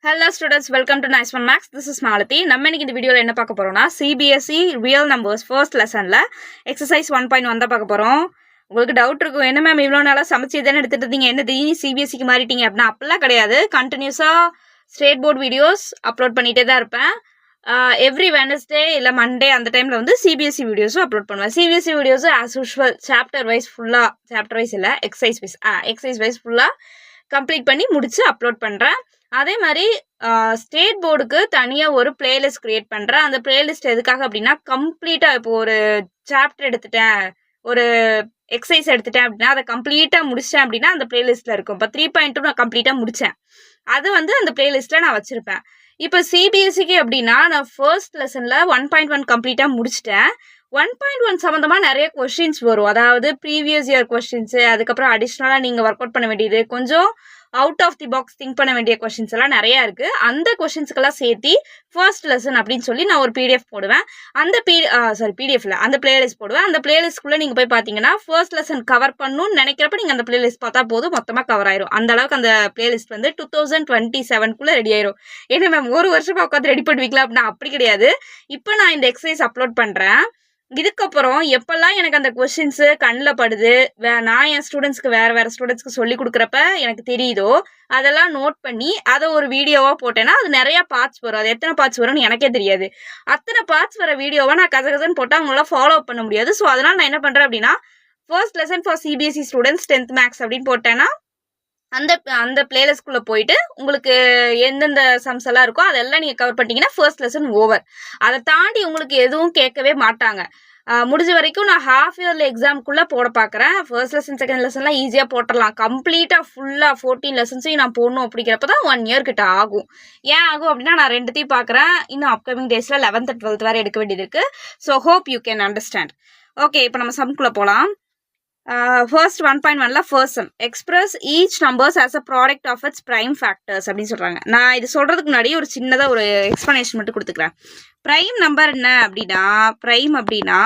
Hello students, welcome to Nice One Max. This is Malathi. நம்ம இன்னைக்கு இந்த வீடியோல என்ன பார்க்க போறோம்னா CBSE real numbers first lessonல exercise 1.1 தான் பார்க்க போறோம். உங்களுக்கு டவுட் இருக்கும், என்ன மேம் இவ்வளோ நாளாக சமைச்சு தானே எடுத்துட்டு இருந்தீங்க, என்ன திடீர்னு சிபிஎஸ்சிக்கு மாறிட்டீங்க அப்படின்னா அப்படிலாம் கிடையாது. கண்டினியூஸாக ஸ்டேட் போர்டு வீடியோஸ் அப்லோட் பண்ணிகிட்டே தான் இருப்பேன். எவ்ரி வெனஸ்டே இல்லை மண்டே அந்த டைமில் வந்து சிபிஎஸ்சி வீடியோஸும் அப்லோட் பண்ணுவேன். சிபிஎஸ்சி வீடியோஸும் ஆஸ் யூஷுவல் சாப்டர் வைஸ் ஃபுல்லாக, சாப்டர் வைஸ் இல்லை எக்ஸசைஸ் வைஸ் ஃபுல்லாக கம்ப்ளீட் பண்ணி முடிச்சு அப்லோட் பண்ணுறேன். அதே மாதிரி ஸ்டேட் போர்டுக்கு தனியாக ஒரு பிளேலிஸ்ட் க்ரியேட் பண்ணுறேன். அந்த பிளேலிஸ்ட் எதுக்காக அப்படின்னா, கம்ப்ளீட்டாக இப்போ ஒரு சாப்டர் எடுத்துட்டேன், ஒரு எக்ஸசைஸ் எடுத்துட்டேன் அப்படின்னா அதை கம்ப்ளீட்டாக முடிச்சிட்டேன் அப்படின்னா அந்த பிளேலிஸ்ட்டில் இருக்கும். இப்போ 3.2 நான் கம்ப்ளீட்டாக முடித்தேன், அது வந்து அந்த பிளேலிஸ்ட்டில் நான் வச்சுருப்பேன். இப்போ சிபிஎஸ்சிக்கு அப்படின்னா நான் ஃபர்ஸ்ட் லெசனில் 1.1 கம்ப்ளீட்டாக முடிச்சிட்டேன். 1.1 சம்மந்தமாக நிறைய கொஷின்ஸ் வரும். அதாவது ப்ரீவியஸ் இயர் கொஷின்ஸு, அதுக்கப்புறம் அடிஷ்னலாக நீங்கள் ஒர்க் அவுட் பண்ண வேண்டியது, கொஞ்சம் out of the box think பண்ண வேண்டிய கொஷின்ஸ் எல்லாம் நிறையா இருக்குது. அந்த கொஷின்ஸ்க்கெல்லாம் சேர்த்து ஃபர்ஸ்ட் லெசன் அப்படின்னு சொல்லி நான் ஒரு பிடிஎஃப் போடுவேன். அந்த பிடிஎஃப்ல அந்த பிளேலிஸ்ட் போடுவேன். அந்த பிளேலிஸ்ட்குள்ளே நீங்கள் போய் பார்த்தீங்கன்னா ஃபர்ஸ்ட் லெசன் கவர் பண்ணணும்னு நினைக்கிறப்ப நீங்கள் அந்த பிளேலிஸ்ட் பார்த்தா போதும், மொத்தமாக கவர் ஆயிரும். அந்த அளவுக்கு அந்த பிளேலிஸ்ட் வந்து 2027 ரெடி ஆயிரும். ஏன்னா மேம் ஒரு வருஷமா உட்காந்து ரெடி பண்ணுவீங்களா அப்படின்னா அப்படி கிடையாது. இப்போ நான் இந்த எக்ஸசைஸ் அப்லோட் பண்ணுறேன். இதுக்கப்புறம் எப்பெல்லாம் எனக்கு அந்த கொஷின்ஸு கண்ணில் படுது, நான் என் ஸ்டூடெண்ட்ஸ்க்கு வேறு ஸ்டூடெண்ட்ஸ்க்கு சொல்லி கொடுக்குறப்ப எனக்கு தெரியுதோ அதெல்லாம் நோட் பண்ணி அதை ஒரு வீடியோவாக போட்டேன்னா அது நிறையா பார்ட்ஸ் வரும். அது எத்தனை பார்ட்ஸ் வரும்னு எனக்கே தெரியாது. அத்தனை பார்ட்ஸ் வர வீடியோவை நான் கசகசன்னு போட்டால் அவங்களால ஃபாலோ பண்ண முடியாது. ஸோ அதனால் நான் என்ன பண்ணுறேன் அப்படின்னா, first lesson for CBSE students 10th maths அப்படின்னு போட்டேன்னா அந்த பிளேலிஸ்ட்குள்ளே போயிட்டு உங்களுக்கு எந்தெந்த சம்ஸ் எல்லாம் இருக்கோ அதெல்லாம் நீங்கள் கவர் பண்ணிட்டீங்கன்னா ஃபர்ஸ்ட் லெசன் ஓவர். அதை தாண்டி உங்களுக்கு எதுவும் கேட்கவே மாட்டாங்க. முடிஞ்ச வரைக்கும் நான் ஹாஃப் இயர்லி எக்ஸாமுக்குள்ளே போட பார்க்குறேன். ஃபர்ஸ்ட் லெசன் செகண்ட் லெசன்லாம் ஈஸியாக போட்டுடலாம். கம்ப்ளீட்டாக ஃபுல்லாக 14 லெசன்ஸையும் நான் போடணும் அப்படிங்கிறப்ப தான் 1 year கிட்ட ஆகும். ஏன் ஆகும் அப்படின்னா, நான் ரெண்டுத்தையும் பார்க்குறேன். இன்னும் அப்கமிங் டேஸில் 11th and 12th வேறு எடுக்க வேண்டியது இருக்குது. So hope you can understand. Okay, இப்போ நம்ம சம்குள்ளே போகலாம். ஃபர்ஸ்ட் 1.1ல first sum, express each numbers as a product of its prime factors அப்படின்னு சொல்கிறாங்க. நான் இது சொல்கிறதுக்கு முன்னாடி ஒரு சின்னதாக ஒரு எக்ஸ்ப்ளனேஷன் மட்டும் கொடுத்துக்கிறேன். ப்ரைம் நம்பர் என்ன அப்படின்னா, ப்ரைம் அப்படின்னா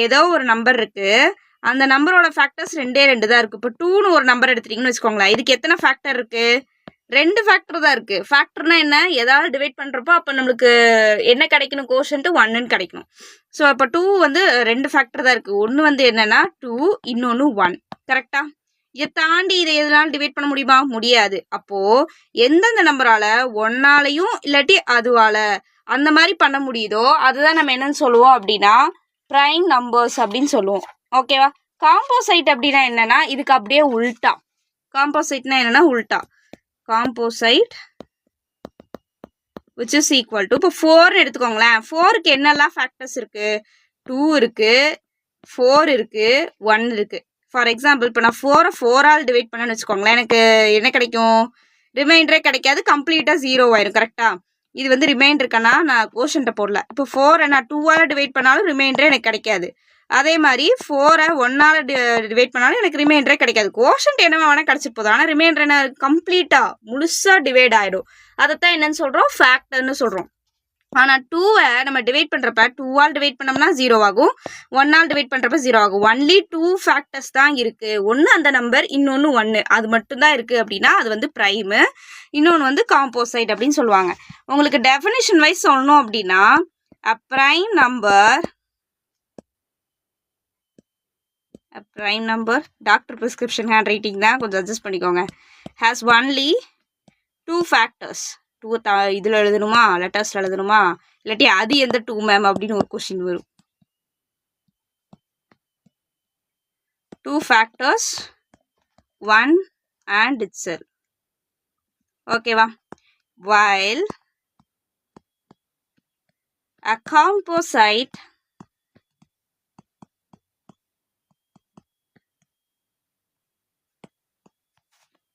ஏதோ ஒரு நம்பர் இருக்குது, அந்த நம்பரோட ஃபேக்டர்ஸ் 2 தான் இருக்குது. இப்போ 2ன்னு ஒரு நம்பர் எடுத்துட்டிங்கன்னு வச்சுக்கோங்களேன். இதுக்கு எத்தனை ஃபேக்டர் இருக்குது? 2 ஃபேக்டர் தான் இருக்குது. ஃபேக்டர்னா என்ன? ஏதாவது டிவைட் பண்ணுறப்போ அப்போ நம்மளுக்கு என்ன கிடைக்கணும்? கோஷன்ட்டு 1ன்னு கிடைக்கணும். ஸோ அப்போ 2 வந்து 2 ஃபேக்டர் தான் இருக்குது. ஒன்று வந்து என்னென்னா 2, இன்னொன்று 1. கரெக்டாக? இதை தாண்டி இதை எதனாலும் டிவைட் பண்ண முடியுமா? முடியாது. அப்போது எந்தெந்த நம்பரால் 1ஆலையும் இல்லாட்டி அதுவால் அந்த மாதிரி பண்ண முடியுதோ அதுதான் நம்ம என்னன்னு சொல்லுவோம் அப்படின்னா ப்ரைம் நம்பர்ஸ் அப்படின்னு சொல்லுவோம். ஓகேவா? காம்போசைட் அப்படின்னா என்னென்னா இதுக்கு அப்படியே உல்ட்டா. காம்போசைட்னா என்னென்னா உல்ட்டா. Composite which is equal to, இப்போ 4 எடுத்துக்கோங்களேன். 4க்கு என்னெல்லாம் ஃபேக்டர்ஸ் இருக்குது? 2 இருக்குது, 4 இருக்குது, 1 இருக்குது. ஃபார் எக்ஸாம்பிள் இப்போ நான் 4ஆல் டிவைட் பண்ணேன்னு வச்சுக்கோங்களேன், எனக்கு என்ன கிடைக்கும்? ரிமைண்டரே கிடைக்காது, கம்ப்ளீட்டாக 0 ஆயிரும். கரெக்டாக? இது வந்து ரிமைண்டருக்கானா நான் கோஷன்ட்டை போடல. இப்போ 4 நான் 2ஆல் டிவைட் பண்ணாலும் ரிமைண்டரே எனக்கு கிடைக்காது. அதே மாதிரி 4ஐ 1ஆல் டிவைட் பண்ணாலும் எனக்கு ரிமைண்டரே கிடைக்காது. கோஷன்ட் என்ன வேணால் கிடச்சிட்டு போதும், ஆனால் ரிமைண்டர் என்ன கம்ப்ளீட்டாக முழுசாக டிவைட் ஆகிடும். அதைத்தான் என்னன்னு சொல்கிறோம்? ஃபேக்டர்னு சொல்கிறோம். ஆனால் 2ஐ நம்ம டிவைட் பண்ணுறப்ப 2ஆல் டிவைட் பண்ணோம்னா 0 ஆகும், 1ஆல் டிவைட் பண்ணுறப்ப 0 ஆகும். ஒன்லி 2 ஃபேக்டர்ஸ் தான் இருக்குது. ஒன்று அந்த நம்பர், இன்னொன்று 1, அது மட்டும்தான் இருக்குது அப்படின்னா அது வந்து ப்ரைமு, இன்னொன்று வந்து காம்போசைட் அப்படின்னு சொல்லுவாங்க. உங்களுக்கு டெஃபினிஷன் வைஸ் சொல்லணும் அப்படின்னா, a prime number, doctor prescription hand writing தான், கொஞ்சம் அட்ஜஸ்ட் பண்ணிக்கோங்க. has only 2 factors. 2 இதில் எழுதணுமா, லெட்டர்ஸில் எழுதணுமா, இல்லாட்டி அது எந்த 2 மேம் அப்படின்னு ஒரு கொஸ்டின் வரும். 2 factors, 1 and itself. ஓகேவா? while a composite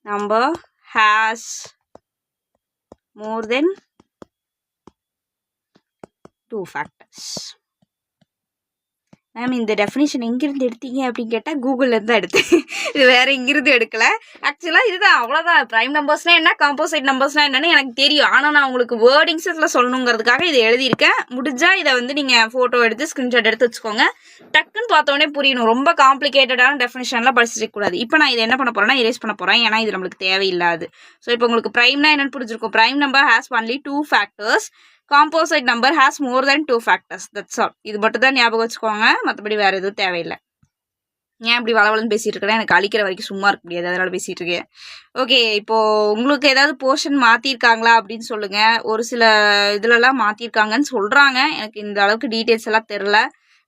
number has more than 2 factors. Ma'am இந்த டெஃபினிஷன் எங்கேருந்து எடுத்தீங்க அப்படின்னு கேட்டால் கூகுள்லேருந்து தான் எடுத்தேன். இது வேறு எங்கேருந்து எடுக்கலை. ஆக்சுவலாக இதுதான், அவ்வளோதான். ப்ரைம் நம்பர்ஸ்னால் என்ன, காம்போசைட் நம்பர்ஸ்னால் என்னன்னு எனக்கு தெரியும். ஆனால் நான் உங்களுக்கு வேர்டிங்ஸில் சொல்லணுங்கிறதுக்காக இதை எழுதியிருக்கேன். முடிஞ்சால் இதை வந்து நீங்கள் ஃபோட்டோ எடுத்து ஸ்க்ரீன்ஷாட் எடுத்து வச்சுக்கோங்க. டக்குன்னு பார்த்தோன்னே புரியணும். ரொம்ப காம்ப்ளிகேட்டடான டெஃபினிஷன்லாம் படிச்சிருக்கக்கூடாது. இப்போ நான் இதை என்ன பண்ண போகிறேன்னா எரேஸ் பண்ண போகிறேன். ஏன்னா இது நம்மளுக்கு தேவையில்லாது. ஸோ இப்போ உங்களுக்கு ப்ரைம்னா என்னென்னு புரிஞ்சிருக்கும். Prime number has only 2 factors. Composite number has more then 2 factors. That's all. இது மட்டும் தான் ஞாபகம் வச்சுக்கோங்க. மற்றபடி வேறு எதுவும் தேவையில்லை. ஏன் இப்படி வளவலன்னு பேசிகிட்டு இருக்கேன், எனக்கு அழிக்கிற வரைக்கும் சும்மா இருக்க முடியாது, அதனால் பேசிகிட்டு இருக்கேன். ஓகே, இப்போது உங்களுக்கு ஏதாவது போர்ஷன் மாற்றிருக்காங்களா அப்படின்னு சொல்லுங்கள். ஒரு சில இதுலலாம் மாற்றிருக்காங்கன்னு சொல்கிறாங்க. எனக்கு இந்த அளவுக்கு டீட்டெயில்ஸ் எல்லாம் தெரில.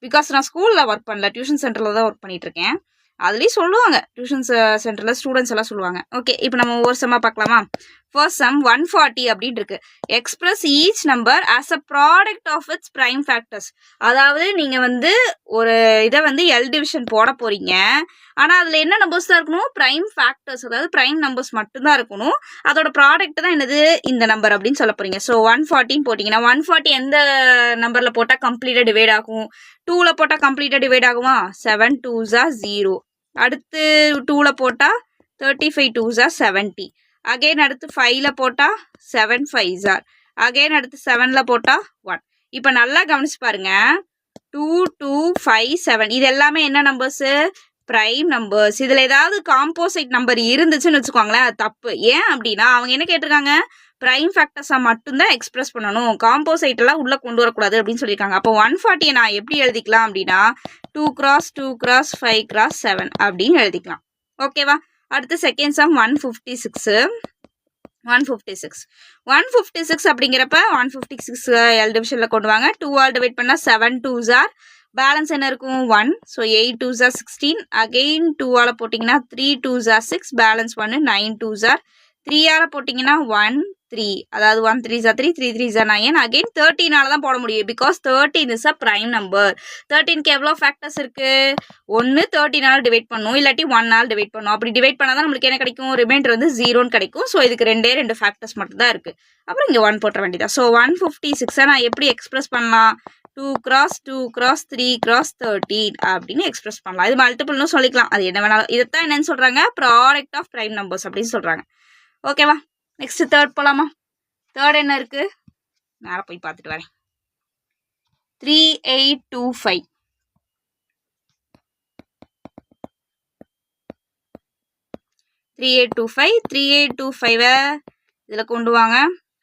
பிகாஸ் நான் ஸ்கூலில் ஒர்க் பண்ணல, டியூஷன் சென்டரில் தான் ஒர்க் பண்ணிகிட்ருக்கேன். அதுலேயும் சொல்லுவாங்க, டியூஷன் சென்டரில் ஸ்டூடெண்ட்ஸ் எல்லாம் சொல்லுவாங்க. ஓகே, இப்போ நம்ம ஒவ்வொரு சம்மாக பார்க்கலாமா? ஃபர்ஸ்ட் சம் 140 அப்படின்னு இருக்கு. Express each number as a product of its prime factors. அதாவது நீங்கள் வந்து ஒரு இதை வந்து எல் டிவிஷன் போட போகிறீங்க. ஆனால் அதில் என்ன நம்பர்ஸ் தான் இருக்கணும்? ப்ரைம் ஃபேக்டர்ஸ், அதாவது ப்ரைம் நம்பர்ஸ் மட்டும்தான் இருக்கணும். அதோட ப்ராடக்ட் தான் என்னது? இந்த நம்பர் அப்படின்னு சொல்ல போகிறீங்க. ஸோ 140 போட்டிங்கன்னா 140 எந்த நம்பரில் போட்டால் கம்ப்ளீட்டாக டிவைட் ஆகும்? 2ல் போட்டால் கம்ப்ளீட்டாக டிவைட் ஆகுமா? 7 2s are 0. அடுத்து 2ல் போட்டால் 35 2s are 70. அகெயின் அடுத்து 5ல் போட்டால் 7 5s are. அகெயின் அடுத்து 7ல் போட்டால் 1. இப்போ நல்லா கவனிச்சு பாருங்க. 2 2 5 7 இது எல்லாமே என்ன நம்பர்ஸு? Prime numbers. இதில் ஏதாவது காம்போசைட் நம்பர் இருந்துச்சுன்னு வச்சுக்கோங்களேன், அது தப்பு. ஏன் அப்படின்னா அவங்க என்ன கேட்டிருக்காங்க? ப்ரைம் ஃபேக்டர்ஸாக மட்டும்தான் எக்ஸ்பிரஸ் பண்ணணும், காம்போசைட் எல்லாம் உள்ளே கொண்டு வரக்கூடாது அப்படின்னு சொல்லியிருக்காங்க. அப்போ 140 நான் எப்படி எழுதிக்கலாம் அப்படின்னா 2 x 2 x 5 x 7 அப்படின்னு எழுதிக்கலாம். ஓகேவா? அடுத்து செகண்ட் சம் 156 அப்படிங்கிறப்ப 156 எல் டிவிஷனில் கொண்டு வாங்க. 2 ஆல் டிவைட் பண்ணால் 7 2s are. பேலன்ஸ் என்ன இருக்கும்? 1. So 8 2s are 16. Again 2 all போட்டிங்கன்னா 3 2s are 6. Balance 1 9 2s are. 3 all போட்டிங்கன்னா 1 3. அதாவது 1 3s are 3 3 3s are 9. Again 13 தான் போட முடியும். Because 13 is a prime number. 13க்கு எவ்வளோ ஃபேக்டர்ஸ் இருக்குது? 1 13 டிவைட் பண்ணும், இல்லாட்டி 1 டிவைட் பண்ணும். அப்படி டிவைட் பண்ணால் தான் நம்மளுக்கு என்ன கிடைக்கும்? ரிமைண்டர் வந்து 0ன்னு கிடைக்கும். ஸோ இதுக்கு 2 ஃபேக்டர்ஸ் மட்டும் தான் இருக்குது. அப்புறம் இங்கே 1 போட்ட வேண்டியதான். ஸோ 156 நான் எப்படி எக்ஸ்பிரஸ் பண்ணலாம்? 2 x 2 x 3 x 13 அப்படின்னு எக்ஸ்பிரஸ் பண்ணலாம். இது மல்டிபிள்னு சொல்லிக்கலாம், அது என்ன வேணாலும். இதைத்தான் என்னன்னு சொல்கிறாங்க? ப்ராடக்ட் ஆஃப் ப்ரைம் நம்பர்ஸ் அப்படின்னு சொல்கிறாங்க. ஓகேவா? நெக்ஸ்ட் தேர்ட் போகலாமா? தேர்ட் என்ன இருக்குது? மேலே போய் பார்த்துட்டு வரேன். 3825 3825 இதில் கொண்டு வாங்க.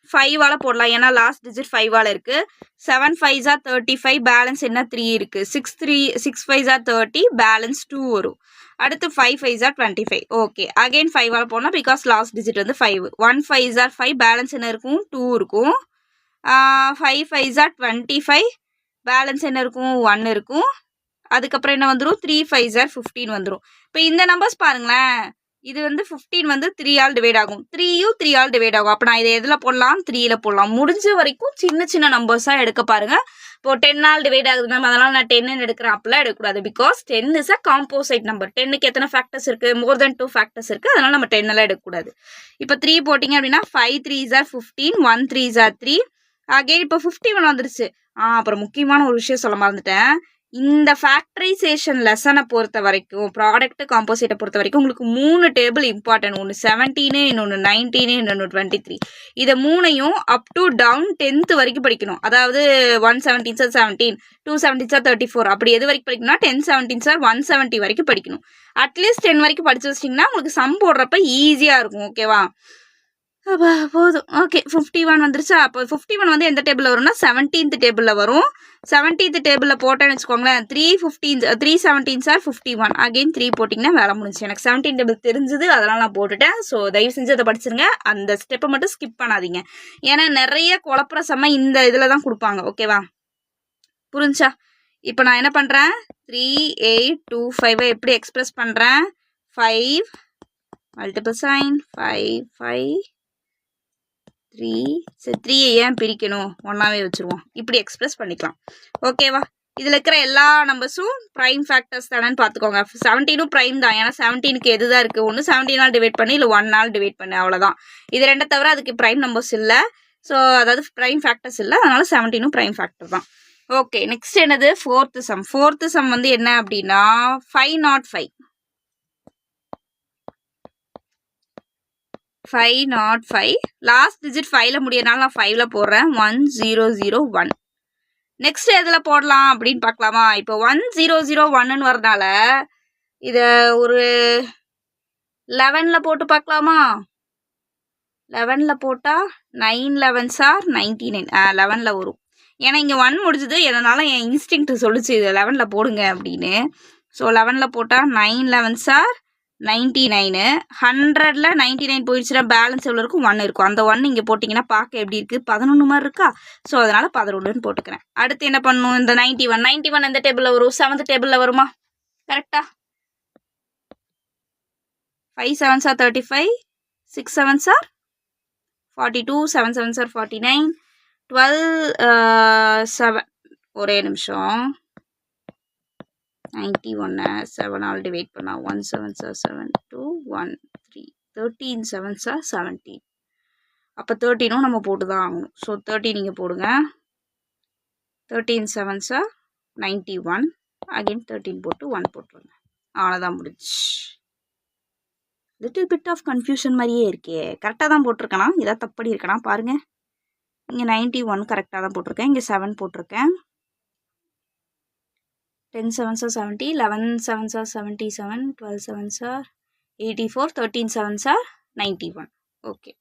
5ஆல் போடலாம், ஏன்னா லாஸ்ட் டிஜிட் 5ஆல் இருக்குது. 7 5s are 35. பேலன்ஸ் என்ன? 3 இருக்குது. 6 5s are 30. பேலன்ஸ் 2 வரும். அடுத்து 5 5s are 25. ஓகே, அகெயின் 5ஆல் போடலாம், பிகாஸ் லாஸ்ட் டிஜிட் வந்து 5. 1 5s are 5. பேலன்ஸ் என்ன இருக்கும்? 2 இருக்கும். 5 5s are 25. பேலன்ஸ் என்ன இருக்கும்? 1 இருக்கும். அதுக்கப்புறம் என்ன வந்துடும்? 3 5s are 15 வந்துடும். இப்போ இந்த நம்பர்ஸ் பாருங்களேன், இது வந்து 15 வந்து 3 ஆல் டிவைட் ஆகும். 3யும் 3 ஆல் டிவைட் ஆகும். அப்போ நான் இதை எதில் போடலாம்? 3ல் போடலாம். முடிஞ்ச வரைக்கும் சின்ன சின்ன நம்பர்ஸாக எடுக்க பாருங்கள். இப்போ 10 ஆல் டிவைட் ஆகுது மேம், அதனால் நான் 10 எடுக்கிறேன். அப்படிலாம் எடுக்கக்கூடாது. Because 10 is a composite number. 10க்கு எத்தனை ஃபேக்டர்ஸ் இருக்குது? மோர் தென் 2 ஃபேக்டர்ஸ் இருக்குது. அதனால் நம்ம 10 எல்லாம் எடுக்கக்கூடாது. இப்போ 3 போட்டிங்க அப்படின்னா 5 3s are 15. 1 3s are 3. Again இப்போ 51 வந்துருச்சு. அப்புறம் முக்கியமான ஒரு விஷயம் சொல்ல மறந்துட்டேன். இந்த ஃபேக்டரைசேஷன் லெசனை பொறுத்த வரைக்கும், ப்ராடக்ட் காம்போசைட்டை பொறுத்த வரைக்கும் உங்களுக்கு 3 டேபிள் இம்பார்ட்டன்ட். ஒன்று 17, இன்னொன்று 19, இன்னொன்று 23. இதை 3ஐயும் அப் டு டவுன் 10th வரைக்கும் படிக்கணும். அதாவது 117s are 17, 217s are 34. அப்படி எது வரைக்கும் படிக்கணும்னா 10 17s are 170 வரைக்கும் படிக்கணும். அட்லீஸ்ட் 10 வரைக்கும் படிச்சு வச்சிட்டிங்கன்னா உங்களுக்கு சம் போடுறப்ப ஈஸியாக இருக்கும். ஓகேவா? அப்பா போதும். ஓகே, 51 வந்துருச்சா? அப்போ 51 வந்து எந்த டேபிளில் வரும்னா 17th டேபிளில் வரும். 17th டேபிளில் போட்டேன்னு வச்சுக்கோங்களேன். 3 17s are 51. அகெயின் 3 போட்டிங்கன்னா வேலை முடிஞ்சு. எனக்கு 17 டேபிள் தெரிஞ்சுது, அதனால் நான் போட்டுட்டேன். ஸோ தயவு செஞ்சு அதை படிச்சிருங்க. அந்த ஸ்டெப்பை மட்டும் ஸ்கிப் பண்ணாதீங்க. ஏன்னா நிறைய குழப்பற சம இந்த இதில் தான் கொடுப்பாங்க. ஓகேவா? புரிஞ்சா? இப்போ நான் என்ன பண்ணுறேன்? 3825 எப்படி எக்ஸ்பிரஸ் பண்ணுறேன்? 5 மல்டிபிள் சைன் 5 5 3. சரி, 3ஐ ஏன் பிரிக்கணும்? ஒன்றாவே வச்சுருவோம். இப்படி எக்ஸ்பிரஸ் பண்ணிக்கலாம். ஓகேவா? இதில் இருக்கிற எல்லா நம்பர்ஸும் ப்ரைம் ஃபேக்டர்ஸ் தானேன்னு பார்த்துக்கோங்க. 17ம் ப்ரைம் தான். ஏன்னா 17க்கு எது தான் இருக்குது? ஒன்று 17 டிவைட் பண்ணி, இல்லை 1 டிவைட் பண்ணு, அவ்வளோதான். இது ரெண்டை தவிர அதுக்கு ப்ரைம் நம்பர்ஸ் இல்லை. ஸோ அதாவது ப்ரைம் ஃபேக்டர்ஸ் இல்லை. அதனால் 17ம் ப்ரைம் ஃபேக்டர் தான். ஓகே, நெக்ஸ்ட் என்னது? Fourth some. ஃபோர்த் சம் வந்து என்ன அப்படின்னா 505. 505 லாஸ்ட் டிஜிட் 5ல முடியறனால நான் 5ல போடுறேன். 1001. நெக்ஸ்ட் எதில் போடலாம் அப்படின்னு பார்க்கலாமா? இப்போ 1001ன்னு வரனால இதை ஒரு 11ல் போட்டு பார்க்கலாமா? 11ல் போட்டால் 9 11s are 99. 11ல் வரும். ஏன்னா இங்கே 1 முடிஞ்சுது, எதனால என் இன்ஸ்டிங்க்ட் சொல்லிச்சு இது 11ல் போடுங்க அப்படின்னு. ஸோ 11ல் போட்டால் 9 11s are 99. 100ல் 99 போயிடுச்சுன்னா பேலன்ஸ் எவ்வளோ இருக்கும்? 1 இருக்கும். அந்த 1 இங்கே போட்டிங்கன்னா பார்க்க எப்படி இருக்குது? 11 மாதிரி இருக்கா? ஸோ அதனால் 11ன்னு போட்டுக்கிறேன். அடுத்து என்ன பண்ணணும்? இந்த 91 எந்த டேபிளில் வரும்? 7th டேபிளில் வருமா? கரெக்டா? 5 7s are 35, 6 7s are 42, 7 7s are 49, 12 7. ஒரே நிமிஷம். 91 7 ஆல் டிவைட் பண்ணா 1 7s are 7, 2 1 3, 13 7s are 17. அப்போ 13ம் நம்ம போட்டு தான் ஆகணும். ஸோ 13 நீங்கள் போடுங்க. 13 7s are 91. அகெயின் 13 போட்டு 1 போட்டுருங்க. அவ்வளோதான் முடிஞ்சு. லிட்டில் பிட் ஆஃப் கன்ஃபியூஷன் மாதிரியே இருக்கே. கரெக்டாக தான் போட்டிருக்கேனா? இதான் தப்படி இருக்கேனா பாருங்கள். இங்கே 91 கரெக்டாக தான் போட்டிருக்கேன். இங்கே 7 போட்டிருக்கேன். 10 7s are 70, 11 7s are 77, 12 7s are 84, 13 7s are 91. Okay,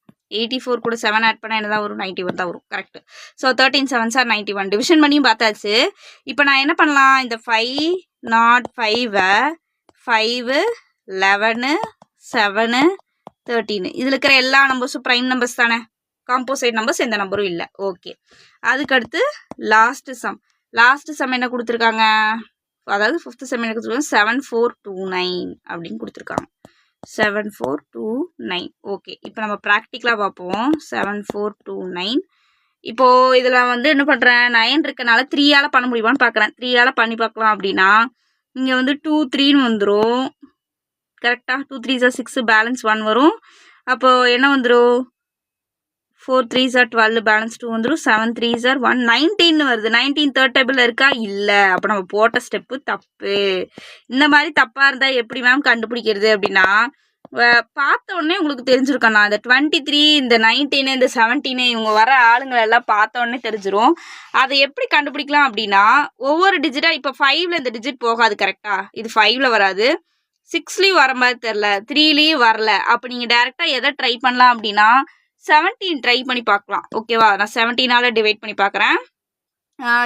84 கூட 7 ஆட் பண்ணால் என்ன தான் வரும்? 91 தான் வரும். Correct. So 13 7s are 91. Division பண்ணியும் பார்த்தாச்சு. இப்போ நான் என்ன பண்ணலாம்? இந்த 505 5 11 7 13 இதில் இருக்கிற எல்லா நம்பர்ஸும் ப்ரைம் நம்பர்ஸ் தானே, காம்போசைட் நம்பர்ஸ் எந்த நம்பரும் இல்லை. ஓகே, அதுக்கடுத்து லாஸ்ட் சம் என்ன கொடுத்துருக்காங்க? அதாவது 5th சம் என்ன கொடுத்துருக்காங்க? 7429 அப்படின்னு கொடுத்துருக்காங்க. 7429. ஓகே, இப்போ நம்ம ப்ராக்டிக்கலாக பார்ப்போம். 7429. இப்போது இதில் வந்து என்ன பண்ணுறேன்? 9 இருக்கனால 3ஆல் பண்ண முடியுமான்னு பார்க்குறேன். 3ஆல் பண்ணி பார்க்கலாம் அப்படின்னா இங்கே வந்து 2 3ன்னு வந்துடும். கரெக்டாக? 2 3s are 6, பேலன்ஸ் 1 வரும். அப்போது என்ன வந்துடும்? 4 3s are 12, பேலன்ஸ் 2 வந்துடும். 7 3s are 1, 19 வருது. 19 தேர்ட் டேபிளில் இருக்கா? இல்லை. அப்போ நம்ம போட்ட ஸ்டெப்பு தப்பு. இந்த மாதிரி தப்பாக இருந்தால் எப்படி மேம் கண்டுபிடிக்கிறது அப்படின்னா, பார்த்த உடனே உங்களுக்கு தெரிஞ்சிருக்கண்ணா. இந்த 23 இந்த 19 இந்த 17 இவங்க வர ஆளுங்களை எல்லாம் பார்த்த உடனே தெரிஞ்சிடும். அதை எப்படி கண்டுபிடிக்கலாம் அப்படின்னா, ஒவ்வொரு டிஜிட்டாக இப்போ 5ல் இந்த டிஜிட் போகாது. கரெக்டாக? இது 5ல் வராது. 6லேயும் வர மாதிரி தெரில, 3லேயும் வரல. அப்போ நீங்கள் டேரெக்டாக எதை ட்ரை பண்ணலாம் அப்படின்னா 17 ட்ரை பண்ணி பார்க்கலாம். ஓகேவா? நான் 17ஆல் டிவைட் பண்ணி பார்க்குறேன்.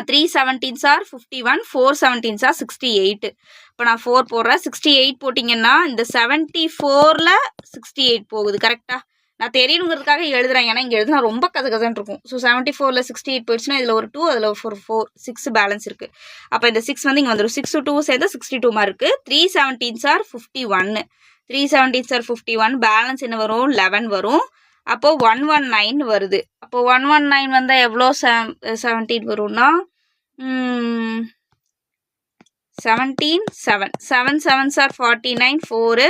3 17s are 51, 4 17s are 68. இப்போ நான் 4 போடுறேன். 68 போட்டிங்கன்னா இந்த 74ல் 68 போகுது. கரெக்டாக? நான் தெரியணுங்கிறதுக்காக எழுதுறேன். ஏன்னா இங்கே எழுதுனா ரொம்ப கதன்னு இருக்கும். ஸோ 74ல் 68 போயிடுச்சுன்னா இதில் ஒரு 2, அதில் ஒரு 4 6 பேலன்ஸ் இருக்குது. அப்போ இந்த 6 வந்து இங்கே வந்துடும். 6 2 சேர்ந்து 62 மாதிரி இருக்குது. 3 17s are 51. 3 17s are 51, balance என்ன வரும்? 11 வரும். அப்போது 119 வருது. அப்போது 119 வந்தால் எவ்வளோ 17 வரும்னா 17 7 7 7s are 49, 4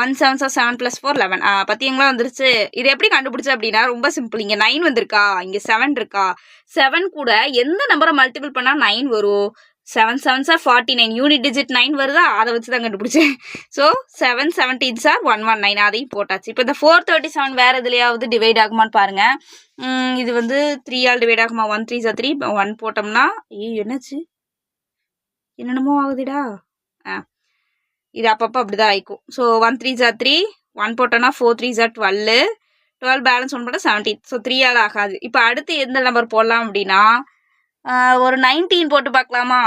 1 7s are 7 + 4 11. பார்த்தீங்களா வந்துருச்சு. இது எப்படி கண்டுபிடிச்சு அப்படின்னா ரொம்ப சிம்பிள். இங்கே 9 வந்திருக்கா, இங்கே 7 இருக்கா, 7 கூட எந்த நம்பரை மல்டிபிள் பண்ணால் 9 வரும்? 7 7s are 49, யூனிட் டிஜிட் 9 வருதா? அதை வச்சு தான் கண்டுபிடிச்சேன். ஸோ 7 17s are 119, அதையும் போட்டாச்சு. இப்போ இந்த 437 வேறு எதுலையாவது டிவைட் ஆகுமான்னு பாருங்கள். இது வந்து 3ஆல் டிவைட் ஆகுமா? 1 3s are 3, 1 போட்டோம்னா என்னாச்சு? என்னென்னமோ ஆகுதுடா. இது அப்பப்போ அப்படி தான் ஆயிக்கும். ஸோ 1 3s are 3, 1 போட்டோன்னா 4 3s are 12 பேலன்ஸ் 1 போட்டால் 17. ஸோ 3ஆல் ஆகாது. இப்போ அடுத்து எந்த நம்பர் போடலாம் அப்படின்னா ஒரு 19 போட்டு பார்க்கலாமா?